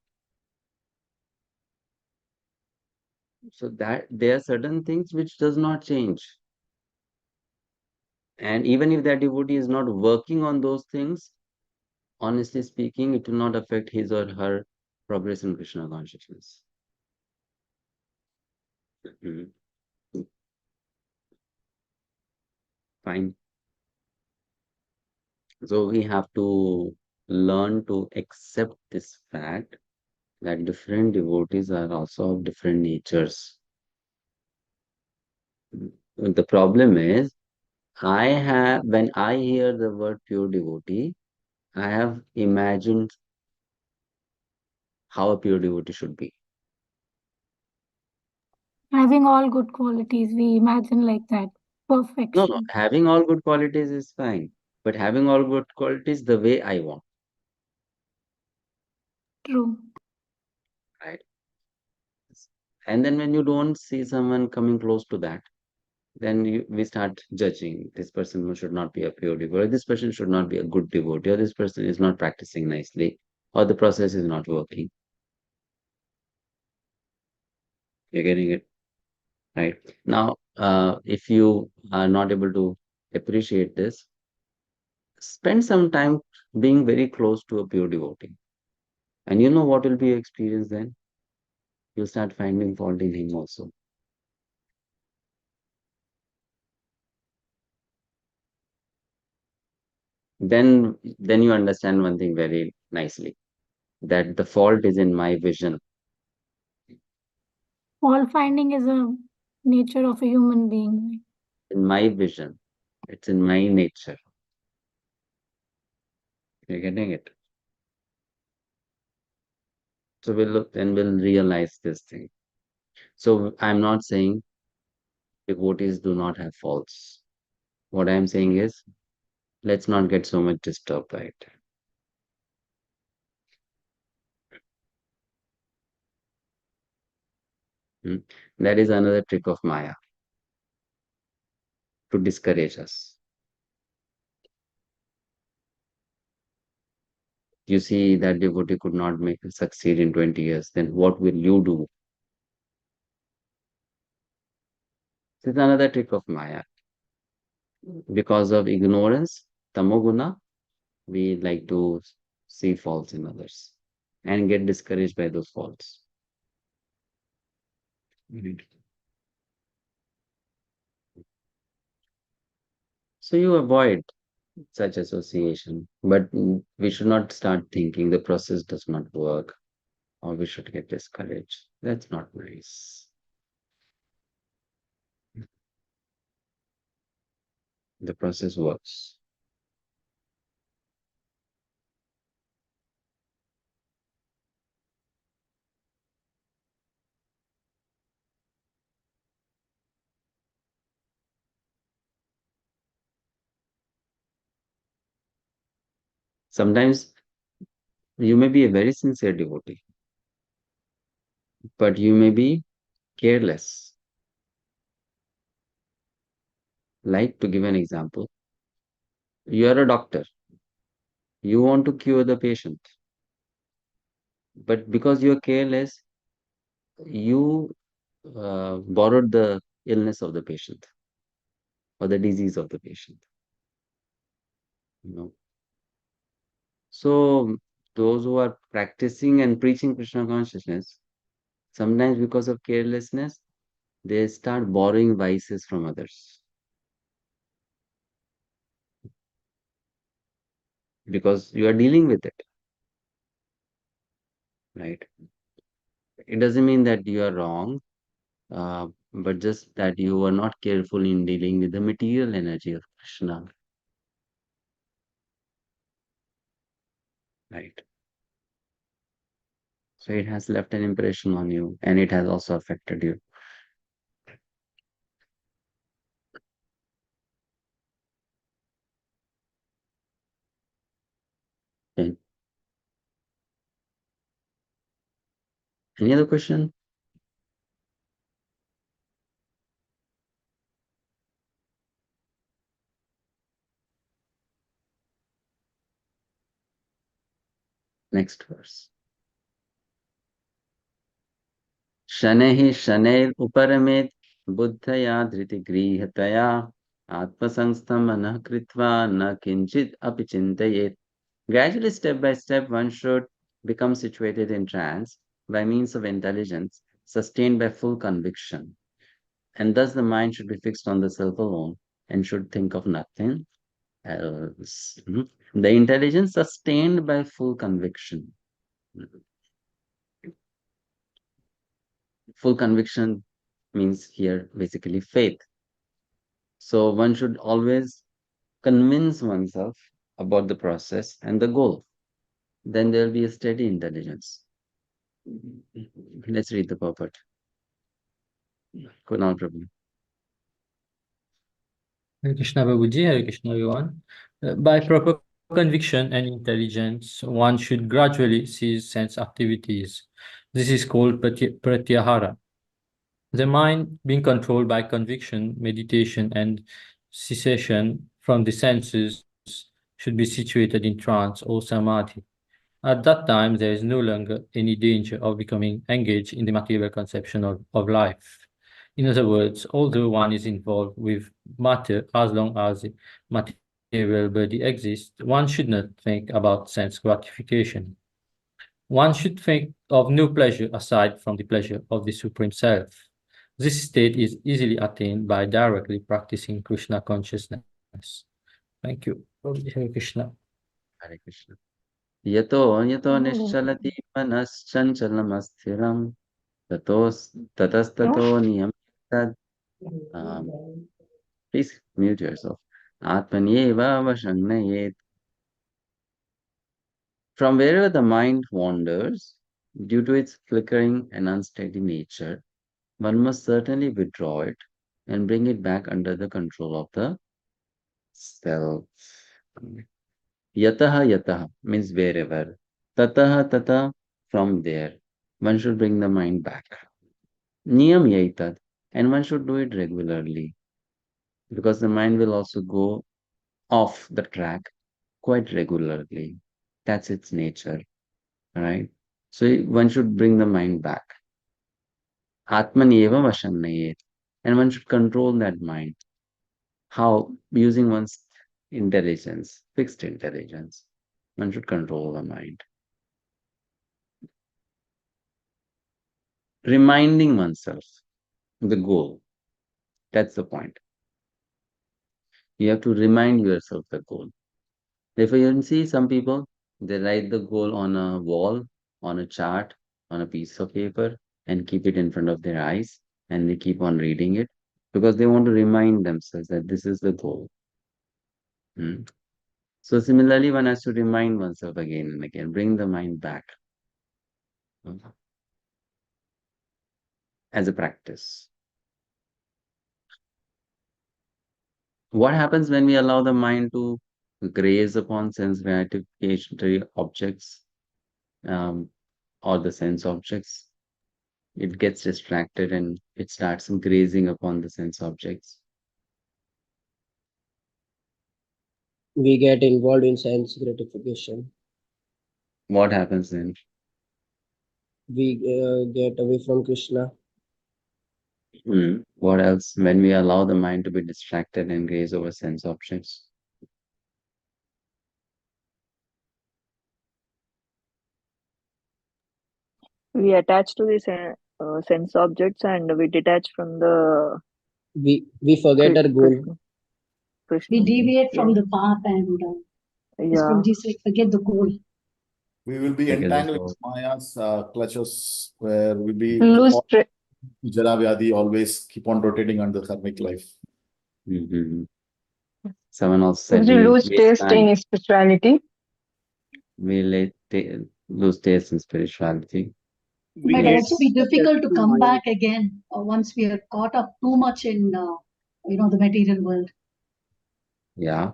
So that there are certain things which does not change. And even if that devotee is not working on those things, honestly speaking, it will not affect his or her progress in Krishna consciousness. Mhm. Fine. So we have to learn to accept this fact that different devotees are also of different natures. The problem is, when I hear the word pure devotee, I have imagined how a pure devotee should be. Having all good qualities, we imagine like that. No, Perfection. having all good qualities is fine, but having all good qualities the way I want, True. right? And then when you don't see someone coming close to that, then we start judging. This person should not be a pure devotee, or this person should not be a good devotee, or this person is not practicing nicely, or the process is not working. You're getting it, right? Now, if you are not able to appreciate this, spend some time being very close to a pure devotee. And you know what will be your experience then? You'll start finding fault in him also. Then you understand one thing very nicely, that the fault is in my vision. Fault finding is a nature of a human being. In my vision. It's in my nature. You're getting it? So we'll realize this thing. So I'm not saying devotees do not have faults. What I'm saying is, let's not get so much disturbed by it. Hmm? That is another trick of Maya to discourage us. You see that devotee could not make succeed in 20 years, then what will you do? This is another trick of Maya. Because of ignorance, tamoguna, we like to see faults in others and get discouraged by those faults. So you avoid such association, but we should not start thinking the process does not work or we should get discouraged. That's not nice. The process works. Sometimes you may be a very sincere devotee, but you may be careless. Like, to give an example, you are a doctor, you want to cure the patient, but because you are careless, you borrowed the illness of the patient or the disease of the patient. You know. So those who are practicing and preaching Krishna consciousness, sometimes because of carelessness, they start borrowing vices from others. Because you are dealing with it, right? It doesn't mean that you are wrong, but just that you are not careful in dealing with the material energy of Krishna, right? So it has left an impression on you and it has also affected you. Okay. Any other question? Next verse. शनैः शनैर् उपरमेत् बुद्धया धृतिगृहतया आत्मसंस्थं मनः कृत्वा न किञ्चित् अपि चिन्तयेत्. Gradually, step by step, one should become situated in trance by means of intelligence, sustained by full conviction. And thus the mind should be fixed on the self alone and should think of nothing else. The intelligence sustained by full conviction. Full conviction means here basically faith. So one should always convince oneself about the process and the goal. Then there will be a steady intelligence. Let's read the purport. Kunal Prabhu. Hare Krishna Babuji, Hare Krishna everyone. By proper conviction and intelligence, one should gradually cease sense activities. This is called pratyahara. The mind being controlled by conviction, meditation, and cessation from the senses should be situated in trance or samadhi. At that time, there is no longer any danger of becoming engaged in the material conception of life. In other words, although one is involved with matter as long as the material body exists, one should not think about sense gratification. One should think of no pleasure aside from the pleasure of the Supreme Self. This state is easily attained by directly practicing Krishna consciousness. Thank you. Hare Krishna. Hare Krishna. Yato yato nischalati manaschanchalamasthiram tatastato niyam. Please mute yourself. Atmanyeva vashangnayet. From wherever the mind wanders, due to its flickering and unsteady nature, one must certainly withdraw it and bring it back under the control of the self. Yataha yataha means wherever. Tataha tata from there. One should bring the mind back. Niyam yaitad, and one should do it regularly because the mind will also go off the track quite regularly. That's its nature, right? So one should bring the mind back. Atman eva vasham nayet. And one should control that mind. How? Using one's intelligence, fixed intelligence. One should control the mind. Reminding oneself the goal. That's the point. You have to remind yourself the goal. Therefore, you can see some people, they write the goal on a wall, on a chart, on a piece of paper, and keep it in front of their eyes, and they keep on reading it because they want to remind themselves that this is the goal. So similarly, one has to remind oneself again and again, bring the mind back as a practice. What happens when we allow the mind to graze upon sense gratificatory objects or the sense objects? It gets distracted and it starts grazing upon the sense objects. We get involved in sense gratification. What happens then? We get away from Krishna. What else? When we allow the mind to be distracted and graze over sense objects? We attach to the sense objects and we detach from the We forget our goal. We deviate from the path and as Prabhuji said, forget the goal. We will be entangled in Maya's clutches, where we'll be Jara Vyadi, always keep on rotating on the karmic life. Someone else said we lose taste in spirituality. We lose taste in spirituality. It might also be difficult to come back again once we are caught up too much in the material world. Yeah.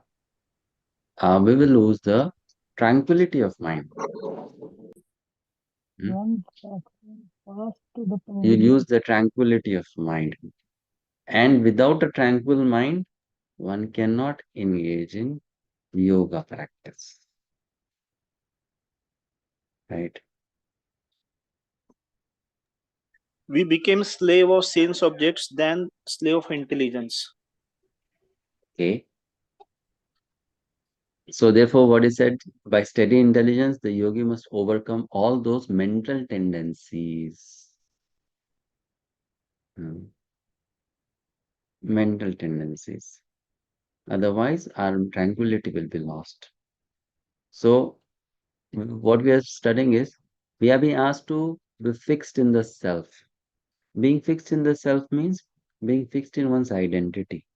We will lose the tranquility of mind. You lose the tranquility of mind. And without a tranquil mind, one cannot engage in yoga practice. Right? We became slave of sense objects than slave of intelligence. Okay. So therefore, what is said, by steady intelligence, the yogi must overcome all those mental tendencies. Mental tendencies. Otherwise, our tranquility will be lost. So what we are studying is, we are being asked to be fixed in the self. Being fixed in the self means being fixed in one's identity.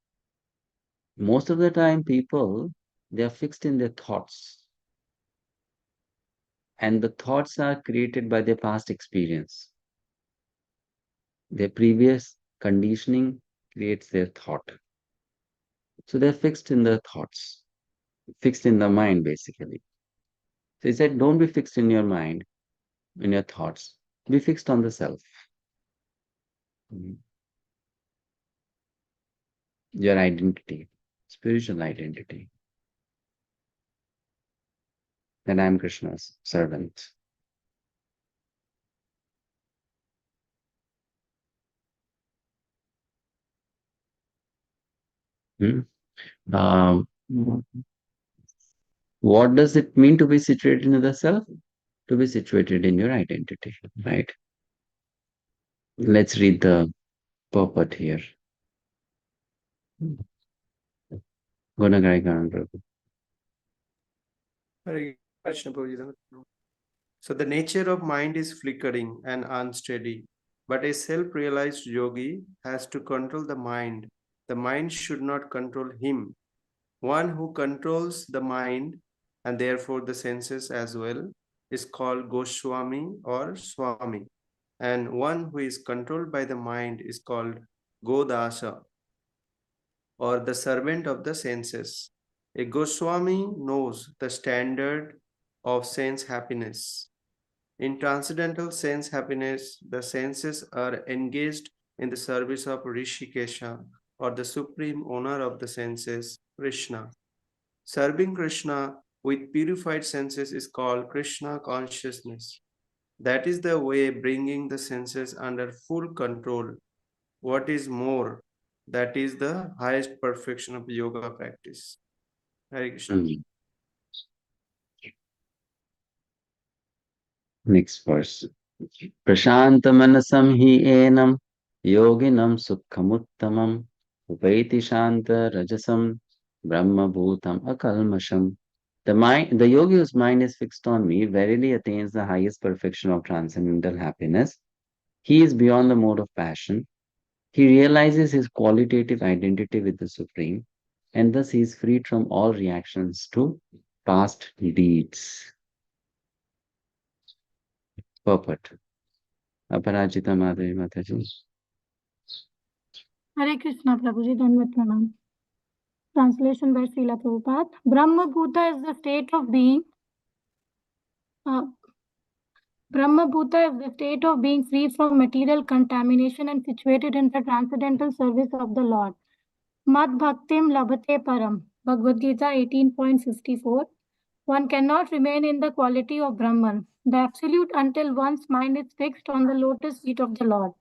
Most of the time, people, they are fixed in their thoughts. And the thoughts are created by their past experience. Their previous conditioning creates their thought. So they're fixed in their thoughts, fixed in the mind, basically. So he said, don't be fixed in your mind, in your thoughts. Be fixed on the self. Your identity, spiritual identity. That I am Krishna's servant. What does it mean to be situated in the self? To be situated in your identity, right? Let's read the purport here. Gunagarai Prabhu. Hare Krishna Prabhuji. So the nature of mind is flickering and unsteady, but a self-realized yogi has to control the mind. The mind should not control him. One who controls the mind and therefore the senses as well is called Goswami or Swami. And one who is controlled by the mind is called Godasa or the servant of the senses. A Goswami knows the standard of sense happiness. In transcendental sense happiness, the senses are engaged in the service of Rishikesha or the supreme owner of the senses, Krishna. Serving Krishna with purified senses is called Krishna consciousness. That is the way bringing the senses under full control. What is more, that is the highest perfection of yoga practice. Hare Krishna. Next verse. Prashantamanasam hi enam yoginam sukhamuttamam upaiti shanta rajasam brahma bhutam akalmasham. The yogi whose mind is fixed on me verily attains the highest perfection of transcendental happiness. He is beyond the mode of passion. He realizes his qualitative identity with the Supreme, and thus he is freed from all reactions to past deeds. Purport. Aparajita Madhuri Mataji. Hare Krishna, Prabhuji, Dandavat Pranam. Translation by Srila Prabhupada. Brahma Bhuta is the state of being. Brahma Bhuta is the state of being free from material contamination and situated in the transcendental service of the Lord. Mad Bhaktim Labhate Param. Bhagavad-gita 18.54. One cannot remain in the quality of Brahman, the Absolute, until one's mind is fixed on the lotus feet of the Lord.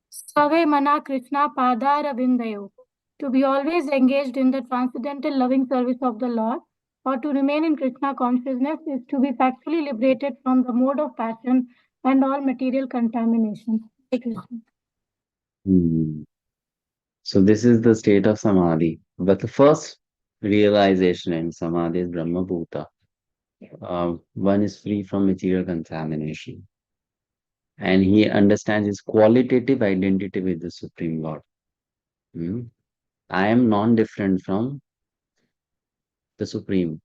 Save Mana Krishna Padara Vindayo. To be always engaged in the transcendental loving service of the Lord, or to remain in Krishna consciousness, is to be factually liberated from the mode of passion and all material contamination. So this is the state of samadhi. But the first realization in samadhi is Brahma Bhuta. One is free from material contamination. And he understands his qualitative identity with the Supreme Lord. I am non-different from the Supreme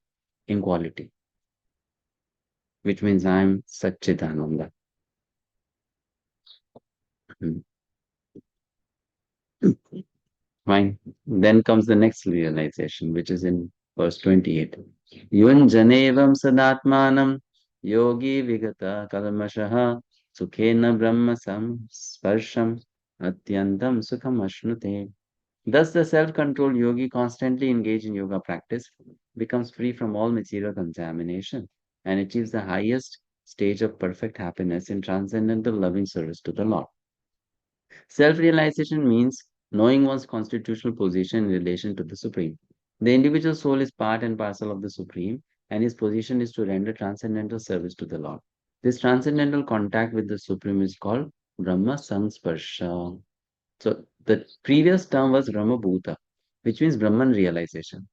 in quality, which means I am Satchidananda. Fine. Then comes the next realization, which is in verse 28. Yun janevam sadatmanam yogi vigata kalmashaha sukhena brahma sam sparsham atyantam sukham ashnute. Thus the self-controlled yogi, constantly engaged in yoga practice, becomes free from all material contamination and achieves the highest stage of perfect happiness in transcendental loving service to the Lord. Self-realization means knowing one's constitutional position in relation to the Supreme. The individual soul is part and parcel of the Supreme, and his position is to render transcendental service to the Lord. This transcendental contact with the Supreme is called Brahma Sansparsha. So the previous term was Brahma Bhuta, which means Brahman realization.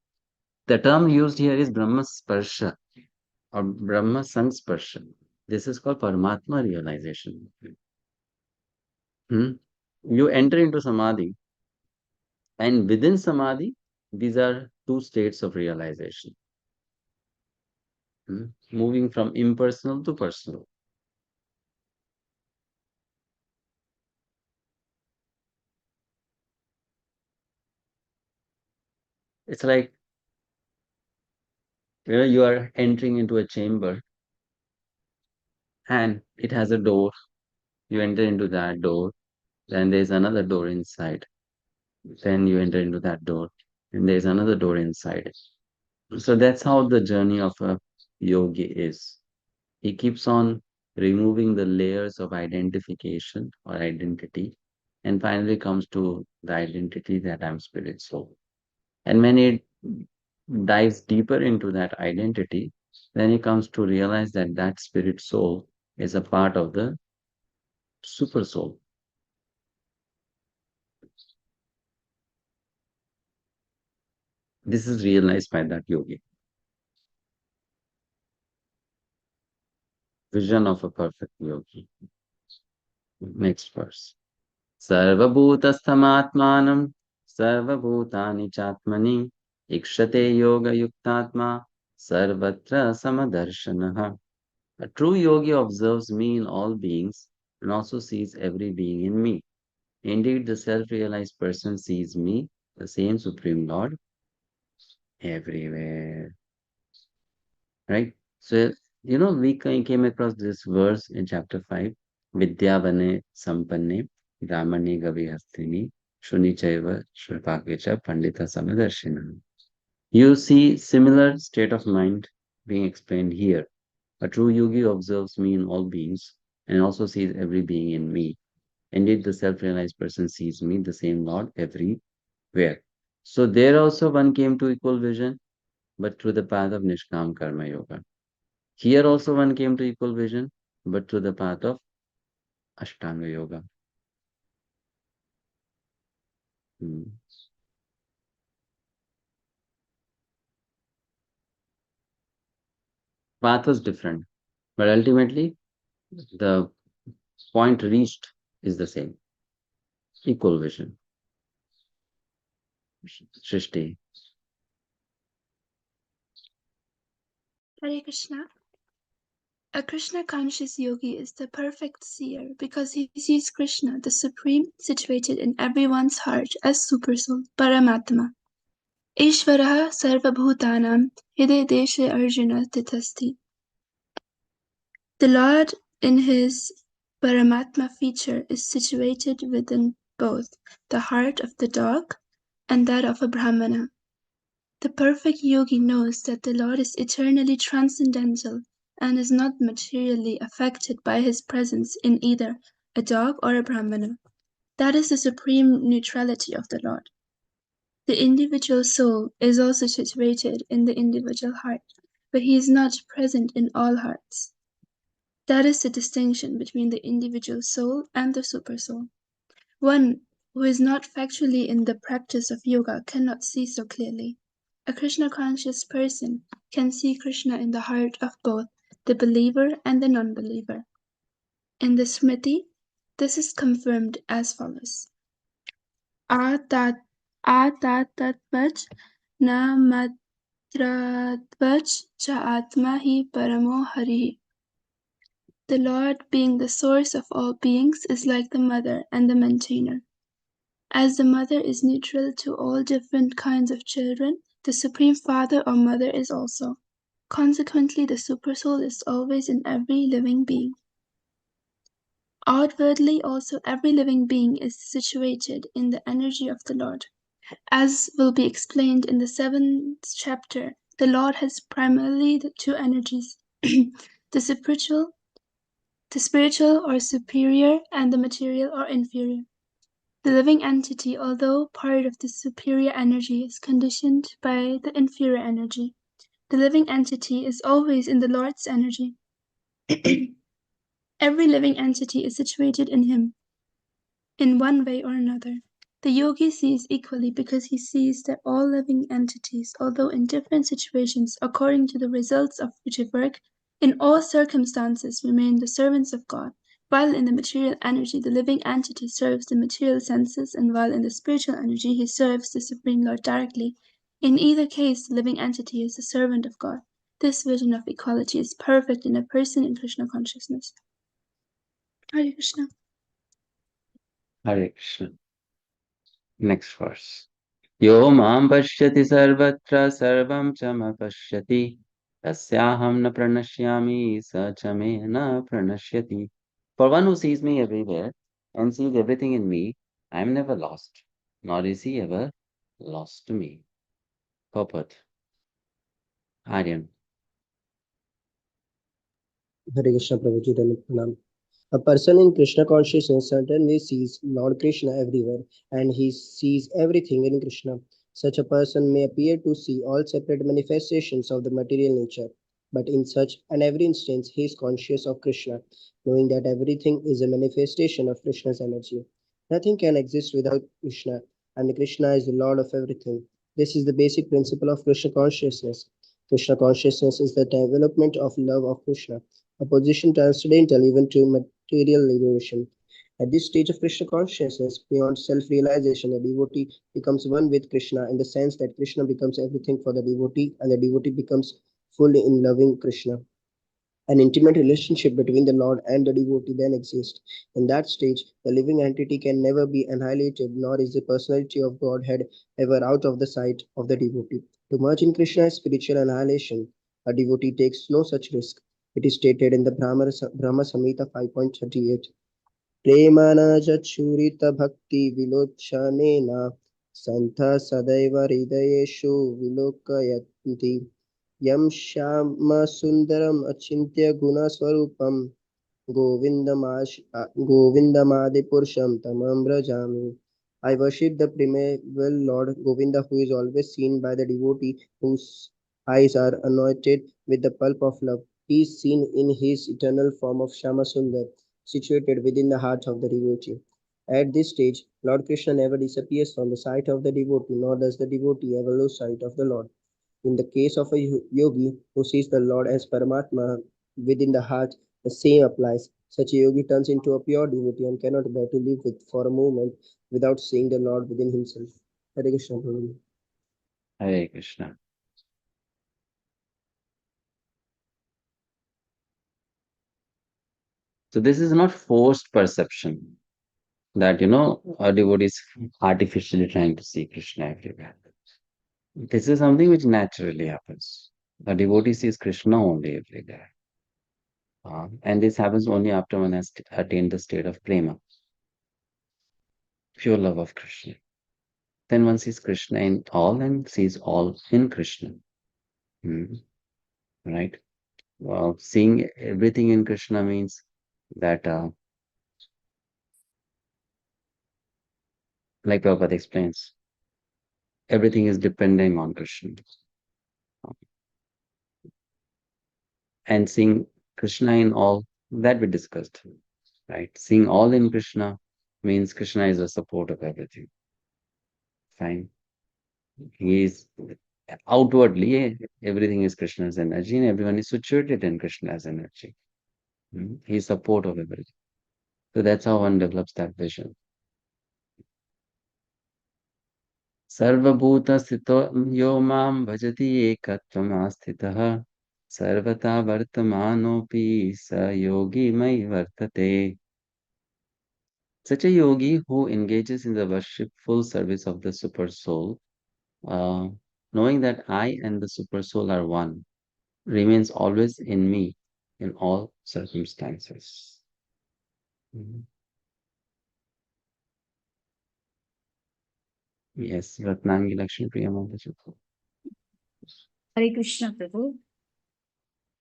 The term used here is Brahma Sparsha or Brahma Sansparsha. This is called Paramatma realization. You enter into Samadhi, and within Samadhi, these are two states of realization. Moving from impersonal to personal. It's like, you are entering into a chamber and it has a door. You enter into that door, then there's another door inside. Then you enter into that door, and there's another door inside. So that's how the journey of a yogi is. He keeps on removing the layers of identification or identity, and finally comes to the identity that I'm spirit soul. And when he dives deeper into that identity, then he comes to realize that that spirit soul is a part of the super soul. This is realized by that yogi. Vision of a perfect yogi. Next verse. Sarvabhutasthamatmanam sarvabhutani chatmani ikshate yoga yuktatma sarvatra samadarshanaha. A true yogi observes me in all beings and also sees every being in me. Indeed, the self-realized person sees me, the same Supreme Lord, everywhere. Right? So, we came across this verse in chapter 5. Vidyavane sampanne brahmane gavihastini shunichaiva shripakecha pandita samadarshina. You see similar state of mind being explained here. A true yogi observes me in all beings and also sees every being in me. Indeed, the self-realized person sees me, the same Lord, everywhere. So there also one came to equal vision, but through the path of Nishkam Karma Yoga. Here also one came to equal vision, but through the path of Ashtanga Yoga. Path was different, but ultimately the point reached is the same. Equal vision. Shrishti. Hare Krishna. A Krishna conscious yogi is the perfect seer because he sees Krishna, the Supreme, situated in everyone's heart as Supersoul, Paramatma. Ishvaraha Sarvabhutanam Hide Deshe Arjuna Tithasti. The Lord in his Paramatma feature is situated within both the heart of the dog and that of a Brahmana. The perfect yogi knows that the Lord is eternally transcendental and is not materially affected by his presence in either a dog or a Brahmana. That is the supreme neutrality of the Lord. The individual soul is also situated in the individual heart, but he is not present in all hearts. That is the distinction between the individual soul and the supersoul. One who is not factually in the practice of yoga cannot see so clearly. A Krishna conscious person can see Krishna in the heart of both the believer and the non-believer. In the Smriti, this is confirmed as follows. Atat Atatatvat na matratvat cha atma hi paramo harihi. The Lord, being the source of all beings, is like the mother and the maintainer. As the mother is neutral to all different kinds of children, the Supreme Father or Mother is also. Consequently, the Supersoul is always in every living being. Outwardly also, every living being is situated in the energy of the Lord. As will be explained in the 7th chapter, the Lord has primarily the two energies, the spiritual or superior, and the material or inferior. The living entity, although part of the superior energy, is conditioned by the inferior energy. The living entity is always in the Lord's energy. Every living entity is situated in him, in one way or another. The yogi sees equally because he sees that all living entities, although in different situations according to the results of which work, in all circumstances remain the servants of God. While in the material energy, the living entity serves the material senses, and while in the spiritual energy, he serves the Supreme Lord directly. In either case, the living entity is the servant of God. This vision of equality is perfect in a person in Krishna consciousness. Hare Krishna. Hare Krishna. Next verse. Yo mam pashyati sarvatra sarvam chama pashyati tasyaham na pranashyami sa chame na pranashyati. For one who sees me everywhere and sees everything in me, I am never lost, nor is he ever lost to me. Purport. Aryan. Hare Krishna Prabhuji, Pranam. A person in Krishna consciousness certainly sees Lord Krishna everywhere, and he sees everything in Krishna. Such a person may appear to see all separate manifestations of the material nature, but in such and every instance he is conscious of Krishna, knowing that everything is a manifestation of Krishna's energy. Nothing can exist without Krishna, and Krishna is the Lord of everything. This is the basic principle of Krishna consciousness. Krishna consciousness is the development of love of Krishna, a position transcendental even to material liberation. At this stage of Krishna consciousness, beyond self-realization, a devotee becomes one with Krishna in the sense that Krishna becomes everything for the devotee and the devotee becomes fully in loving Krishna. An intimate relationship between the Lord and the devotee then exists. In that stage, the living entity can never be annihilated, nor is the personality of Godhead ever out of the sight of the devotee. To merge in Krishna is spiritual annihilation. A devotee takes no such risk. It is stated in the Brahma Samhita 5.38. प्रेमानजच्छूरित भक्ति विलोचनेन सन्थ सदैव हृदयेषु विलोकयन्ति Yam Shama Sundaram Achintya Guna Swarupam Govindamadi Purusham Tamam Brajami. I worship the primeval Lord Govinda, who is always seen by the devotee, whose eyes are anointed with the pulp of love. He is seen in his eternal form of Shamasundar, situated within the heart of the devotee. At this stage, Lord Krishna never disappears from the sight of the devotee, nor does the devotee ever lose sight of the Lord. In the case of a yogi who sees the Lord as Paramatma within the heart, the same applies. Such a yogi turns into a pure devotee and cannot bear to live with for a moment without seeing the Lord within himself. Hare Krishna, Prabhuji. Hare Krishna. So this is not forced perception that, a devotee is artificially trying to see Krishna everywhere. This is something which naturally happens. The devotee sees Krishna only everywhere. And this happens only after one has attained the state of prema, pure love of Krishna. Then one sees Krishna in all and sees all in Krishna. Right? Seeing everything in Krishna means that, like Prabhupada explains, everything is depending on Krishna. And seeing Krishna in all, that we discussed, right? Seeing all in Krishna means Krishna is the support of everything. Fine. He is outwardly, everything is Krishna's energy and everyone is situated in Krishna's energy. He is support of everything. So that's how one develops that vision. Sarvabhuta sthito yo mam bhajati ekatvamasthitah sarvata vartamanopi sa yogi mai vartate. Such a yogi who engages in the worshipful service of the Super Soul, knowing that I and the Super Soul are one, remains always in me in all circumstances. Yes, Ratnangi Lakshmi Priya Mataji. Hare Krishna, Prabhu.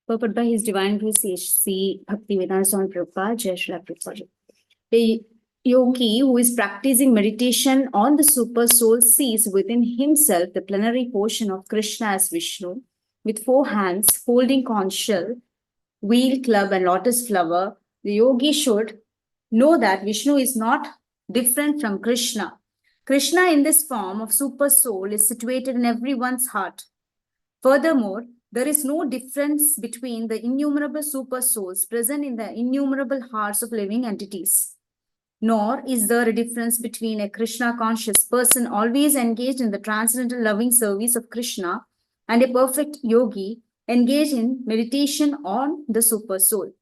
Purport by His Divine Grace C. Bhaktivedanta Swami Prabhupada, Jai Srila Prabhupada. The yogi who is practicing meditation on the super soul sees within himself the plenary portion of Krishna as Vishnu, with 4 hands holding conch shell, wheel, club, and lotus flower. The yogi should know that Vishnu is not different from Krishna. Krishna in this form of super soul is situated in everyone's heart. Furthermore, there is no difference between the innumerable super souls present in the innumerable hearts of living entities. Nor is there a difference between a Krishna conscious person always engaged in the transcendental loving service of Krishna and a perfect yogi engaged in meditation on the super soul.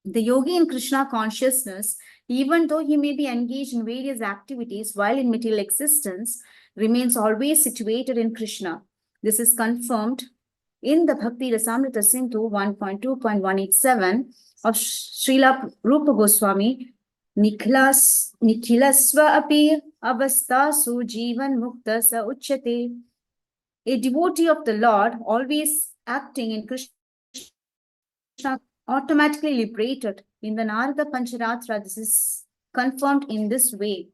The yogi in Krishna consciousness, even though he may be engaged in various activities while in material existence, remains always situated in Krishna. This is confirmed in the Bhakti Rasamrita Sindhu 1.2.187 of Srila Rupa Goswami, Nikhilasva api avastasu jivan mukta sa uchyate. A devotee of the Lord, always acting in Krishna, automatically liberated. In the Narada Pancharatra, this is confirmed in this way.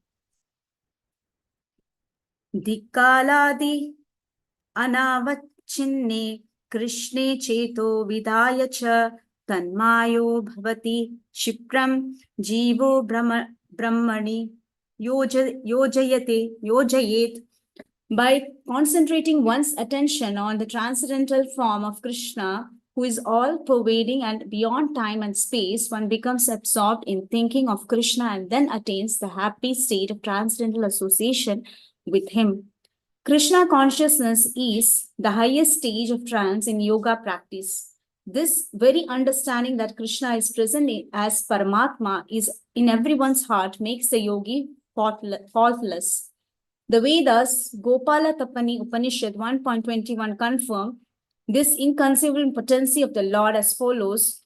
Dikaladi anavachinne Krishne cheto vidaya cha tanmayo bhavati shipram jivo brahmani yojayet. By concentrating one's attention on the transcendental form of Krishna, who is all-pervading and beyond time and space, one becomes absorbed in thinking of Krishna and then attains the happy state of transcendental association with him. Krishna consciousness is the highest stage of trance in yoga practice. This very understanding that Krishna is present as Paramatma is in everyone's heart makes the yogi faultless. The Vedas, Gopala Tapani Upanishad 1.21 confirm this inconceivable potency of the Lord as follows.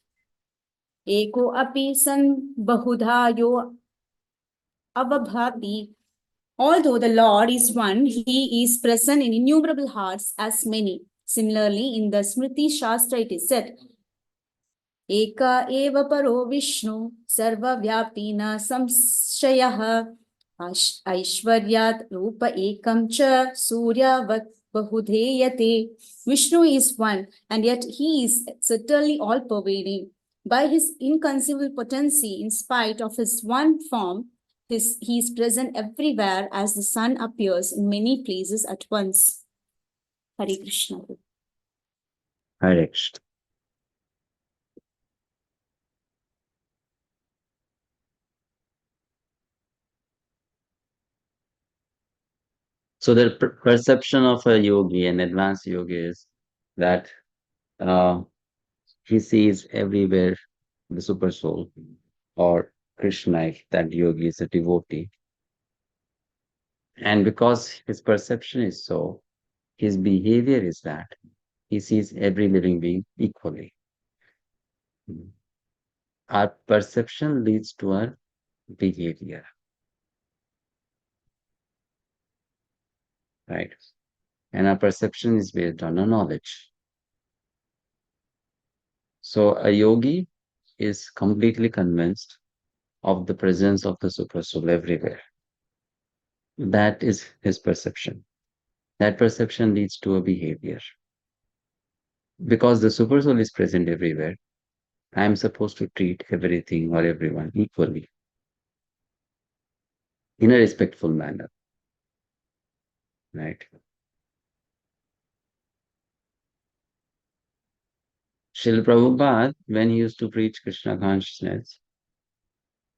Eko api san bahudha yo avabhati. Although the Lord is one, he is present in innumerable hearts as many. Similarly, in the Smriti Shastra, it is said, Eka eva paro Vishnu sarva vyapina samshayah aishwaryat rupa ekam cha suryavat bahudheyate. Vishnu is one, and yet he is certainly all-pervading. By his inconceivable potency, in spite of his one form, he is present everywhere as the sun appears in many places at once. Hare Krishna. Hare Krishna. So the perception of a yogi, an advanced yogi, is that he sees everywhere the super soul or Krishna, if that yogi is a devotee. And because his perception is so, his behavior is that he sees every living being equally. Our perception leads to our behavior. Right? And our perception is based on our knowledge. So a yogi is completely convinced of the presence of the super soul everywhere. That is his perception. That perception leads to a behavior. Because the super soul is present everywhere, I am supposed to treat everything or everyone equally in a respectful manner. Right? Srila Prabhupada, when he used to preach Krishna consciousness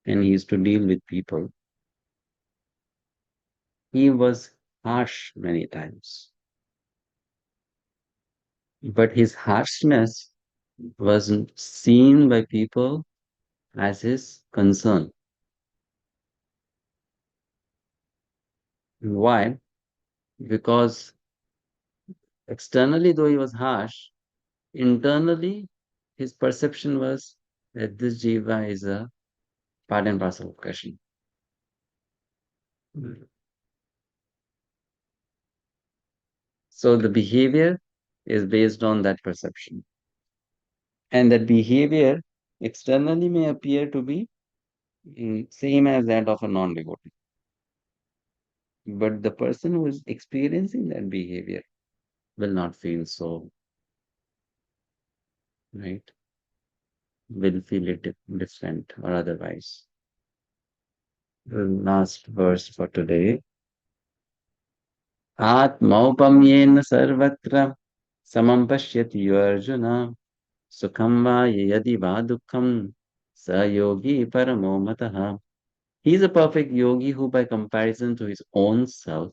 and he used to deal with people, he was harsh many times. But his harshness wasn't seen by people as his concern. Why? Because externally, though he was harsh, internally, his perception was that this jiva is a part and parcel of Krishna. So the behavior is based on that perception. And that behavior externally may appear to be same as that of a non-devotee. But the person who is experiencing that behavior will not feel so, right? Will feel it different or otherwise. The last verse for today. Atmaupamyena sarvatra samam pashyati arjuna sukham va yadi va dukkham sa yogi paramo mataha. He is a perfect yogi who, by comparison to his own self,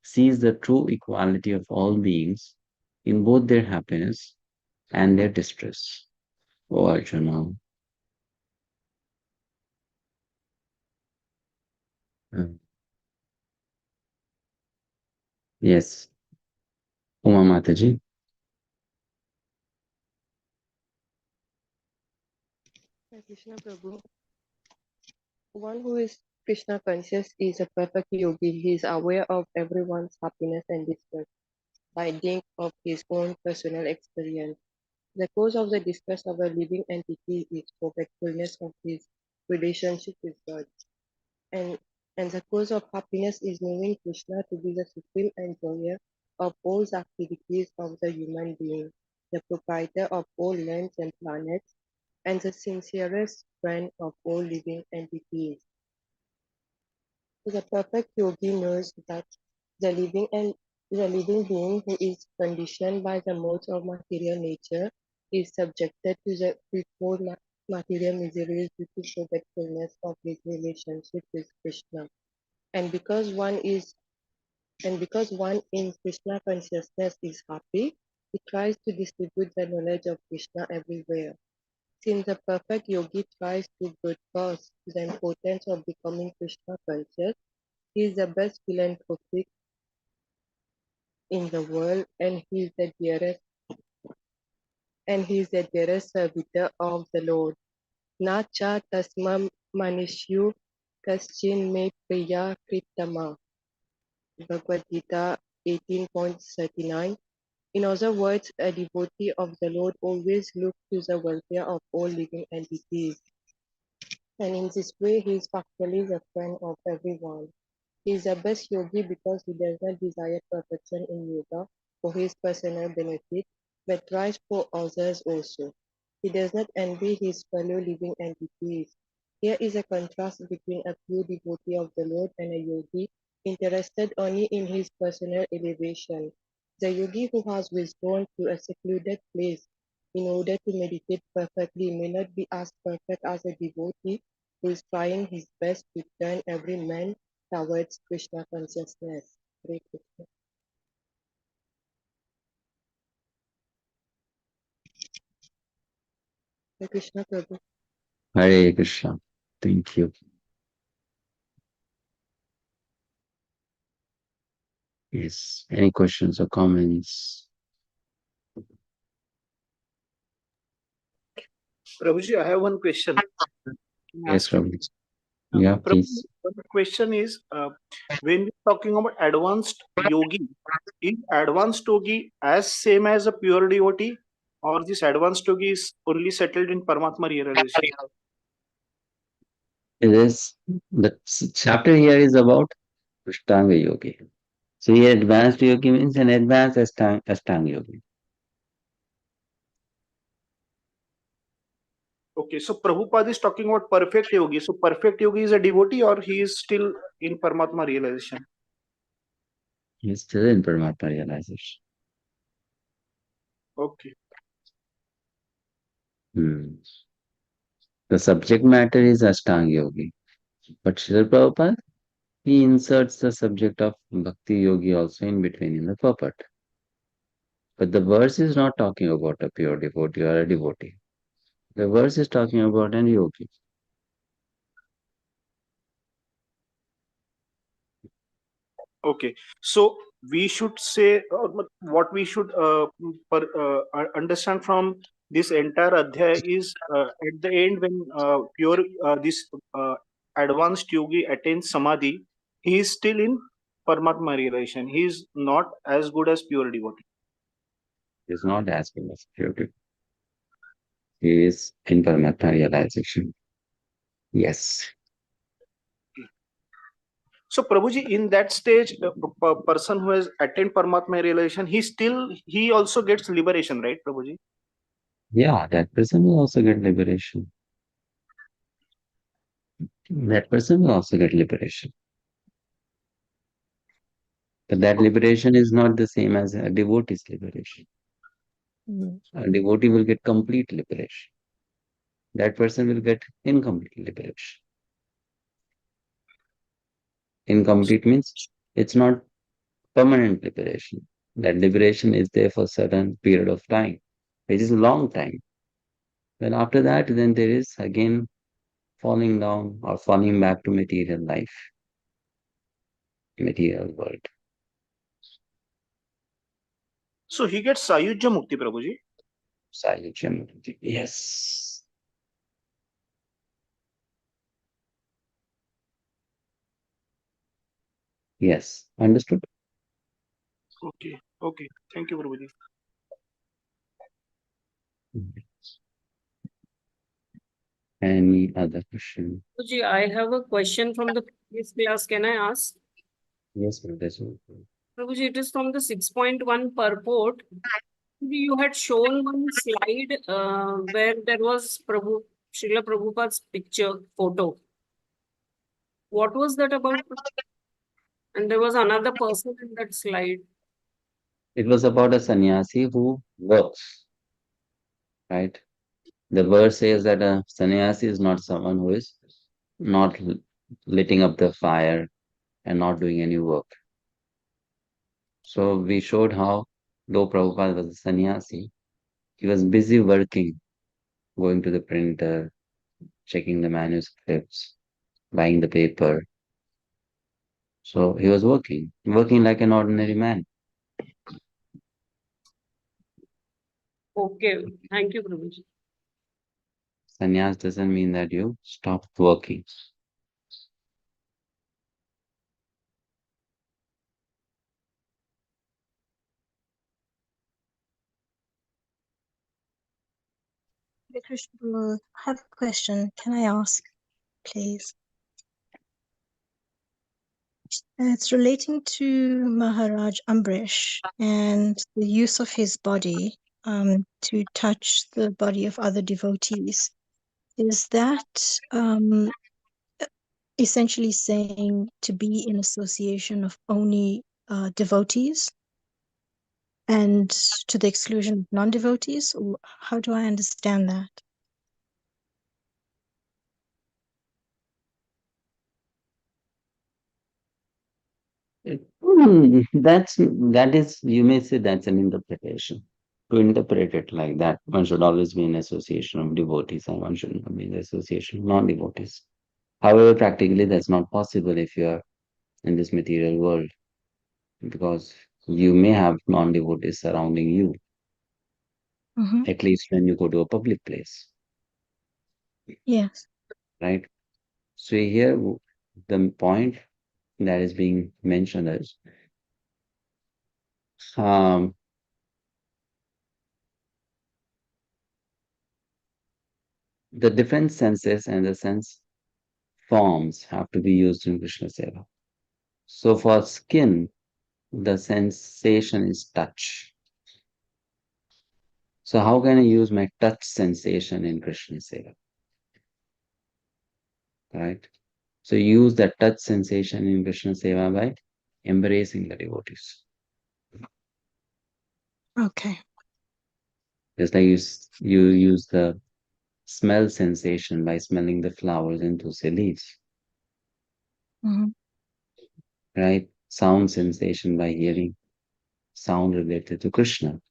sees the true equality of all beings in both their happiness and their distress. O Arjuna. Yes. Uma Mataji. Krishna Prabhu. One who is Krishna conscious is a perfect yogi. He is aware of everyone's happiness and distress by dint of his own personal experience. The cause of the distress of a living entity is forgetfulness of his relationship with God. And the cause of happiness is knowing Krishna to be the supreme enjoyer of all the activities of the human being, the proprietor of all lands and planets, and the sincerest friend of all living entities. The perfect yogi knows that the living being who is conditioned by the modes of material nature is subjected to the threefold material miseries due to forgetfulness of his relationship with Krishna. And because one in Krishna consciousness is happy, he tries to distribute the knowledge of Krishna everywhere. Since the perfect yogi tries to broadcast the importance of becoming Krishna conscious, he is the best philanthropic in the world, and he is the dearest servitor of the Lord. Na cha tasmam manishyu kaschin me priya kritama. Bhagavad-gita 18.39. In other words, a devotee of the Lord always looks to the welfare of all living entities, and in this way he is factually the friend of everyone. He is the best yogi because he does not desire perfection in yoga for his personal benefit, but tries for others also. He does not envy his fellow living entities. Here is a contrast between a pure devotee of the Lord and a yogi interested only in his personal elevation. The yogi who has withdrawn to a secluded place in order to meditate perfectly may not be as perfect as a devotee who is trying his best to turn every man towards Krishna consciousness. Hare Krishna. Hare Krishna Prabhu. Hare Krishna. Thank you. Yes. Any questions or comments? Prabhuji, I have one question. Yes, Ravi. Yeah, Prabhuji, please. the question is, when we're talking about advanced yogi, is advanced yogi as same as a pure devotee, or this advanced yogi is only settled in Paramatma realization? It is the chapter here is about Ashtanga Yogi. So here advanced yogi means an advanced Ashtanga Yogi. Okay, so Prabhupada is talking about perfect yogi. So perfect yogi is a devotee, or he is still in Paramatma realization? He is still in Paramatma realization. Okay. The subject matter is Ashtanga Yogi. But Srila Prabhupada, he inserts the subject of Bhakti Yogi also in between in the purport. But the verse is not talking about a pure devotee or a devotee. The verse is talking about an yogi. Okay, so we should say what we should understand from this entire adhyaya is at the end when pure this advanced yogi attains samadhi, he is still in Paramatma realization. He is not as good as pure devotee. He is not as good as pure devotee. He is in Paramatma realization. Yes. So Prabhuji, in that stage, a person who has attained Paramatma realization, he also gets liberation, right, Prabhuji? Yeah, that person will also get liberation. That person will also get liberation. But that liberation is not the same as a devotee's liberation. A devotee will get complete liberation. That person will get incomplete liberation. Incomplete means it's not permanent liberation. That liberation is there for a certain period of time, which is a long time. Then after that, then there is again falling down or falling back to material life, material world. So he gets Sayujya Mukti, Prabhuji. Sayujya Mukti. Yes. Yes. Understood? Okay. Okay. Thank you, Prabhuji. Any other question? Ji, I have a question from the previous class. Can I ask? Yes, Professor. Prabhuji, it is from the 6.1 purport. You had shown one slide where there was Srila Prabhupada's picture, photo. What was that about? And there was another person in that slide. It was about a sannyasi who works, right? The verse says that a sannyasi is not someone who is not lighting up the fire and not doing any work. So we showed how, though Prabhupada was a sannyasi, he was busy working, going to the printer, checking the manuscripts, buying the paper. So he was working like an ordinary man. Okay, thank you, Prabhuji. Sannyas doesn't mean that you stop working. Krishna, I have a question. Can I ask, please? It's relating to Maharaj Ambrish and the use of his body to touch the body of other devotees. Is that essentially saying to be in association of only devotees and to the exclusion of non-devotees? Or how do I understand that? That is, you may say that's an interpretation. To interpret it like that, one should always be in association of devotees and one should not be in association of non-devotees. However, practically that's not possible if you are in this material world, because you may have non-devotees surrounding you, at least when you go to a public place, Yes. right? So here, the point that is being mentioned is the different senses and the sense forms have to be used in Krishna Seva. So for skin, the sensation is touch. So how can I use my touch sensation in Krishna Seva? Right? So use the touch sensation in Krishna Seva by embracing the devotees. Okay. Just like you use the smell sensation by smelling the flowers and tulsi leaves. Right? Sound sensation by hearing sound related to Krishna.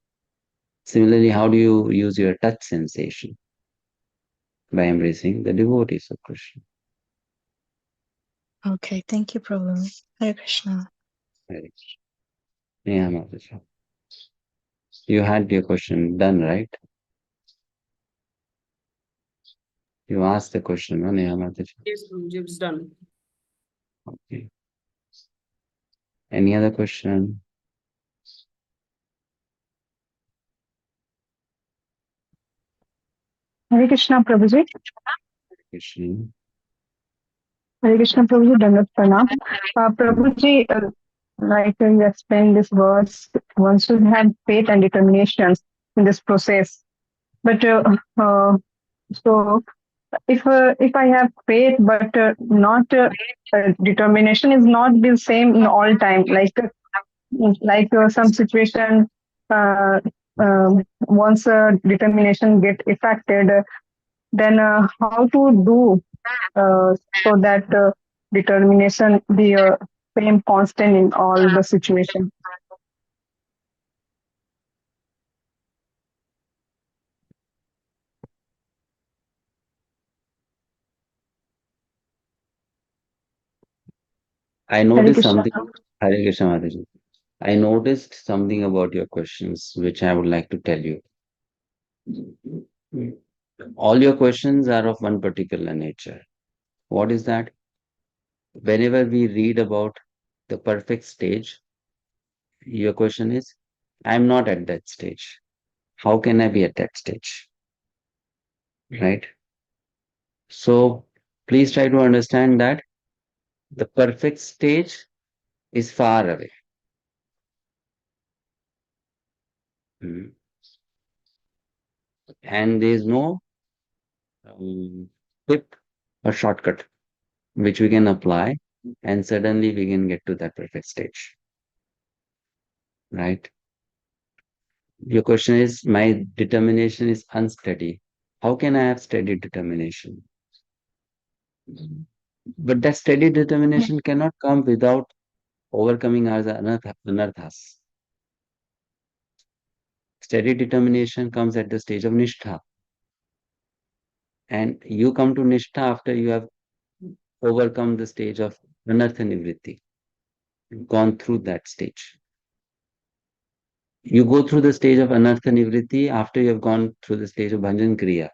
Similarly, how do you use your touch sensation? By embracing the devotees of Krishna. Okay, thank you, Prabhu. Hare Krishna. Hare Krishna. Yeah, Mataji. You had your question done, right? You asked the question, no, Neha Mataji? Yes, Prabhuji, it's done. Okay. Any other question? Hare Krishna, Prabhuji. Krishna. Hare Krishna, Prabhuji, Dandat Pranam. Prabhuji, like you explained this verse, one should have faith and determination in this process. But so if I have faith but not determination is not the same in all time. Like some situation, once determination get affected, then how to do so that determination be same constant in all the situation. I noticed something, Hare Krishna Mataji. I noticed something about your questions, which I would like to tell you. All your questions are of one particular nature. What is that? Whenever we read about the perfect stage, your question is, I'm not at that stage. How can I be at that stage? Right? So please try to understand that the perfect stage is far away. And there is no tip or shortcut which we can apply, and suddenly we can get to that perfect stage. Right? Your question is, my determination is unsteady. How can I have steady determination? But that steady determination cannot come without overcoming our anarthas. Steady determination comes at the stage of nishtha. And you come to nishtha after you have overcome the stage of anartha nivritti, gone through that stage. You go through the stage of anartha nivritti after you have gone through the stage of bhajan kriya.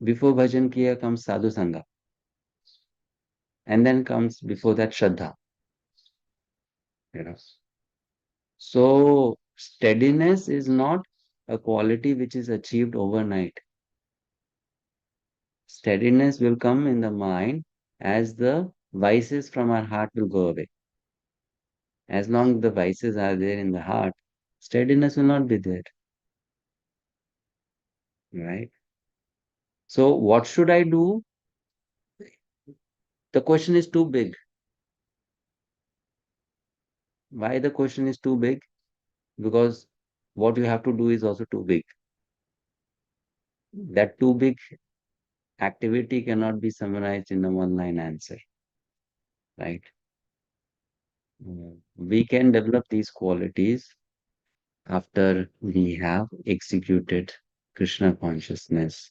Before bhajan kriya comes sadhu sangha. And then comes before that shraddha. You know. So steadiness is not a quality which is achieved overnight. Steadiness will come in the mind as the vices from our heart will go away. As long as the vices are there in the heart, steadiness will not be there. Right? So, what should I do? The question is too big. Why the question is too big? Because what you have to do is also too big. That too big activity cannot be summarized in a one-line answer. Right? We can develop these qualities after we have executed Krishna consciousness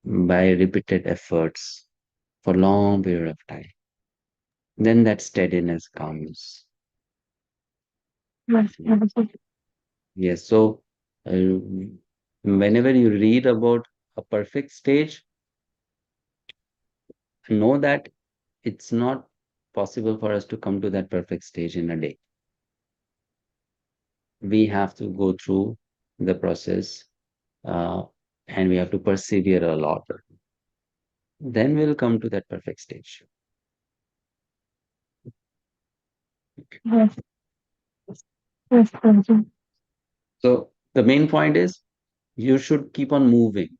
by repeated efforts for long period of time. Then that steadiness comes. Yes, Yes, so whenever you read about a perfect stage, know that it's not possible for us to come to that perfect stage in a day. We have to go through the process and we have to persevere a lot. Then we'll come to that perfect stage. yes, yes, Prabhuji. So the main point is you should keep on moving.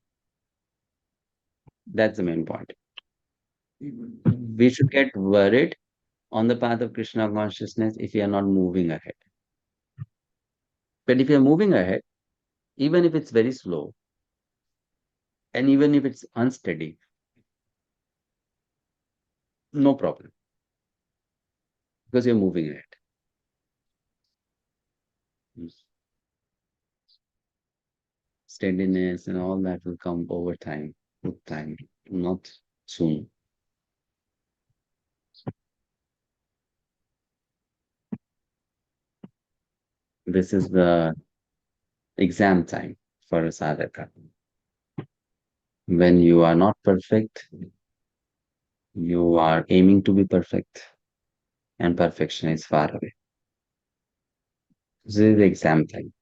That's the main point. We should get worried on the path of Krishna consciousness if we are not moving ahead. But if you are moving ahead, even if it's very slow, and even if it's unsteady, no problem, because you're moving ahead. Steadiness and all that will come over time, with time, not soon. This is the exam time for a sadhaka. When you are not perfect, you are aiming to be perfect, and perfection is far away. This is the exam time.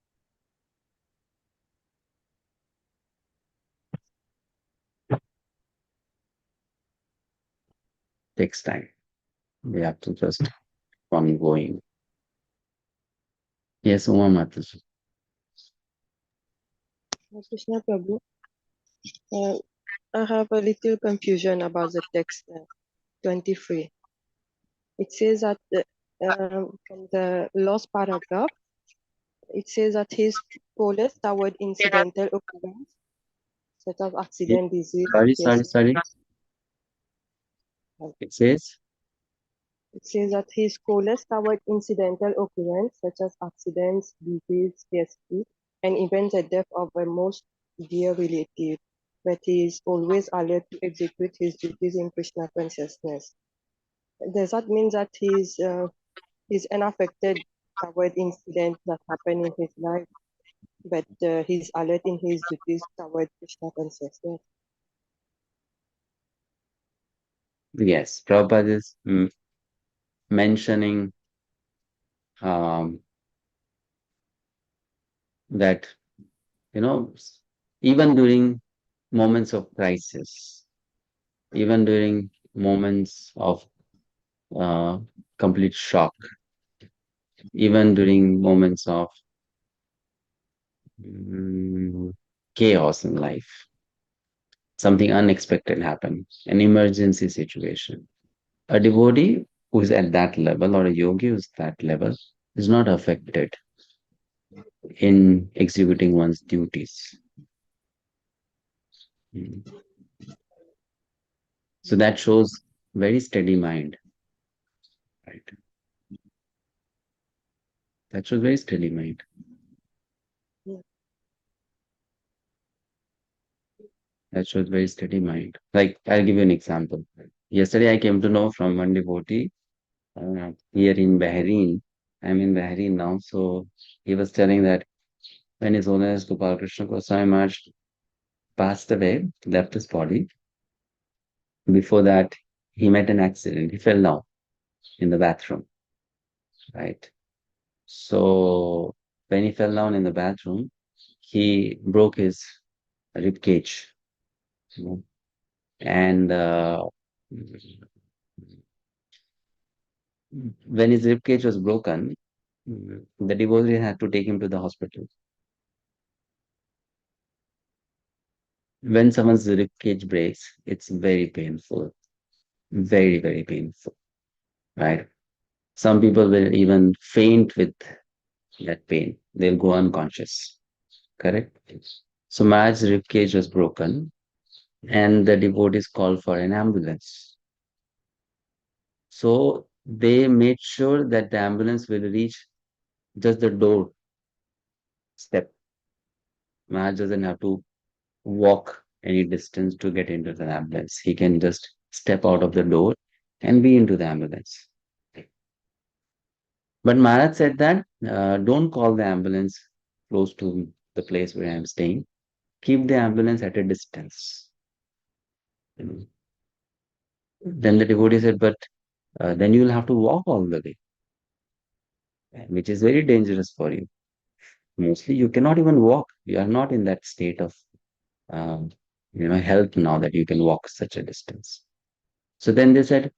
Takes time. We have to just keep on going. Yes, Uma Mataji. Krishna Prabhu, I have a little confusion about the text 23. It says that from the last paragraph, it says that his polis toward incidental occurrence, such as accident, disease, Sorry. It says? It says that his coolest toward incidental occurrence, such as accidents, disease, PSP, and even the death of a most dear relative, but he is always alert to execute his duties in Krishna consciousness. Does that mean that he's unaffected toward incidents that happen in his life, but he's alert in his duties toward Krishna consciousness? Yes, Prabhupada is mentioning that, even during moments of crisis, even during moments of complete shock, even during moments of chaos in life, something unexpected happened, an emergency situation. A devotee who is at that level or a yogi who is at that level is not affected in executing one's duties. So that shows very steady mind. Right. That shows very steady mind. That shows very steady mind. Like, I'll give you an example. Yesterday, I came to know from one devotee here in Bahrain. I'm in Bahrain now. So he was telling that when His Holiness Gopal Krishna Goswami Maharaj passed away, left his body, before that, he met an accident. He fell down in the bathroom. Right. So when he fell down in the bathroom, he broke his rib cage, and when his rib cage was broken, the devotee had to take him to the hospital. When someone's rib cage breaks, it's very painful, very, very painful, right? Some people will even faint with that pain. They'll go unconscious, correct? So Maharaj's rib cage was broken, and the devotees called for an ambulance. So they made sure that the ambulance will reach just the door step. Maharaj doesn't have to walk any distance to get into the ambulance. He can just step out of the door and be into the ambulance. But Maharaj said that don't call the ambulance close to the place where I am staying. Keep the ambulance at a distance. Then the devotee said, but then you will have to walk all the way, which is very dangerous for you. Mostly you cannot even walk. You are not in that state of health now that you can walk such a distance. So then they said,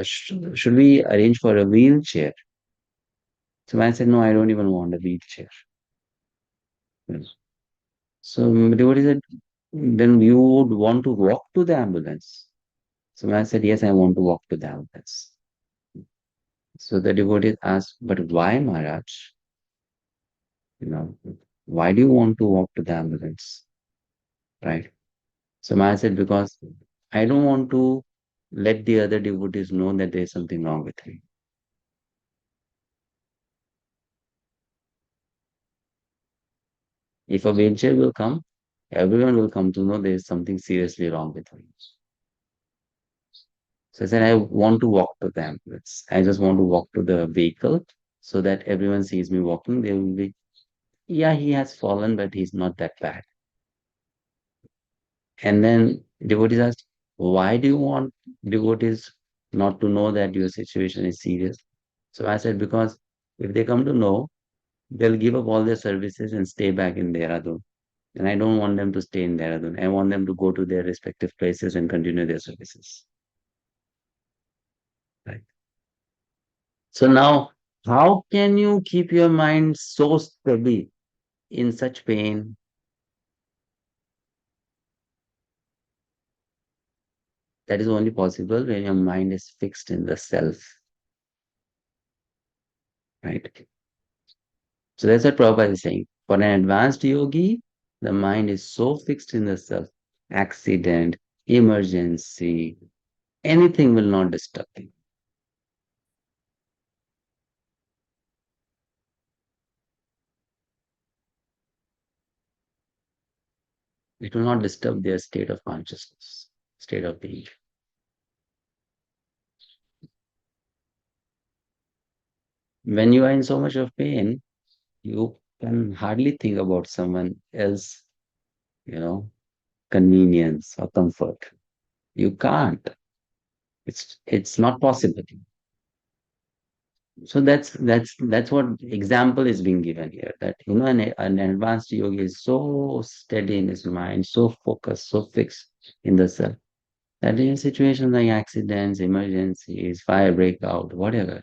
should we arrange for a wheelchair? So I said, no, I don't even want a wheelchair. So the devotee said, then you would want to walk to the ambulance. So I said, yes, I want to walk to the ambulance. So the devotee asked, but why, Maharaj? Why do you want to walk to the ambulance? Right? So Maharaj said, because I don't want to let the other devotees know that there is something wrong with me. If a wheelchair will come, everyone will come to know there is something seriously wrong with me. So I said, I want to walk to the ambulance. I just want to walk to the vehicle so that everyone sees me walking. They will be, yeah, he has fallen, but he's not that bad. And then devotees asked, why do you want devotees not to know that your situation is serious? So I said, because if they come to know, they'll give up all their services and stay back in Dehradun. And I don't want them to stay in Dehradun. I want them to go to their respective places and continue their services. Right. So now, how can you keep your mind so steady in such pain? That is only possible when your mind is fixed in the self. Right. So that's what Prabhupada is saying. For an advanced yogi, the mind is so fixed in the self. Accident, emergency, anything will not disturb him. It will not disturb their state of consciousness, state of being. When you are in so much of pain, you can hardly think about someone else, convenience or comfort. You can't. It's not possible. So that's what example is being given here. That an advanced yogi is so steady in his mind, so focused, so fixed in the self, that in situations like accidents, emergencies, fire breakout, whatever,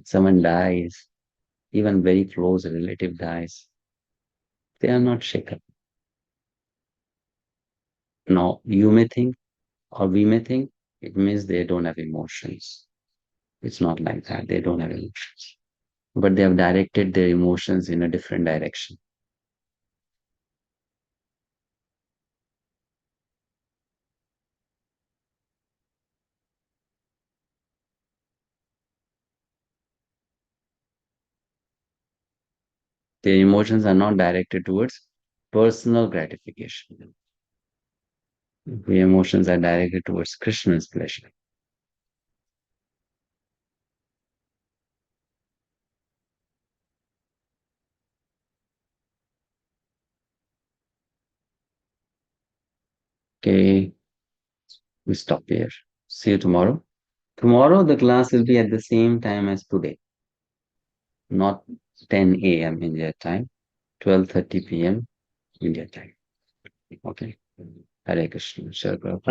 someone dies, even very close relative dies, they are not shaken. Now, you may think, or we may think, it means they don't have emotions. It's not like that. They don't have emotions. But they have directed their emotions in a different direction. Their emotions are not directed towards personal gratification. The emotions are directed towards Krishna's pleasure. Okay, we stop here. See you tomorrow. Tomorrow the class will be at the same time as today. Not 10 a.m. India time, 12:30 p.m. India time. Okay. Hare Krishna. Sure, Prabhupada.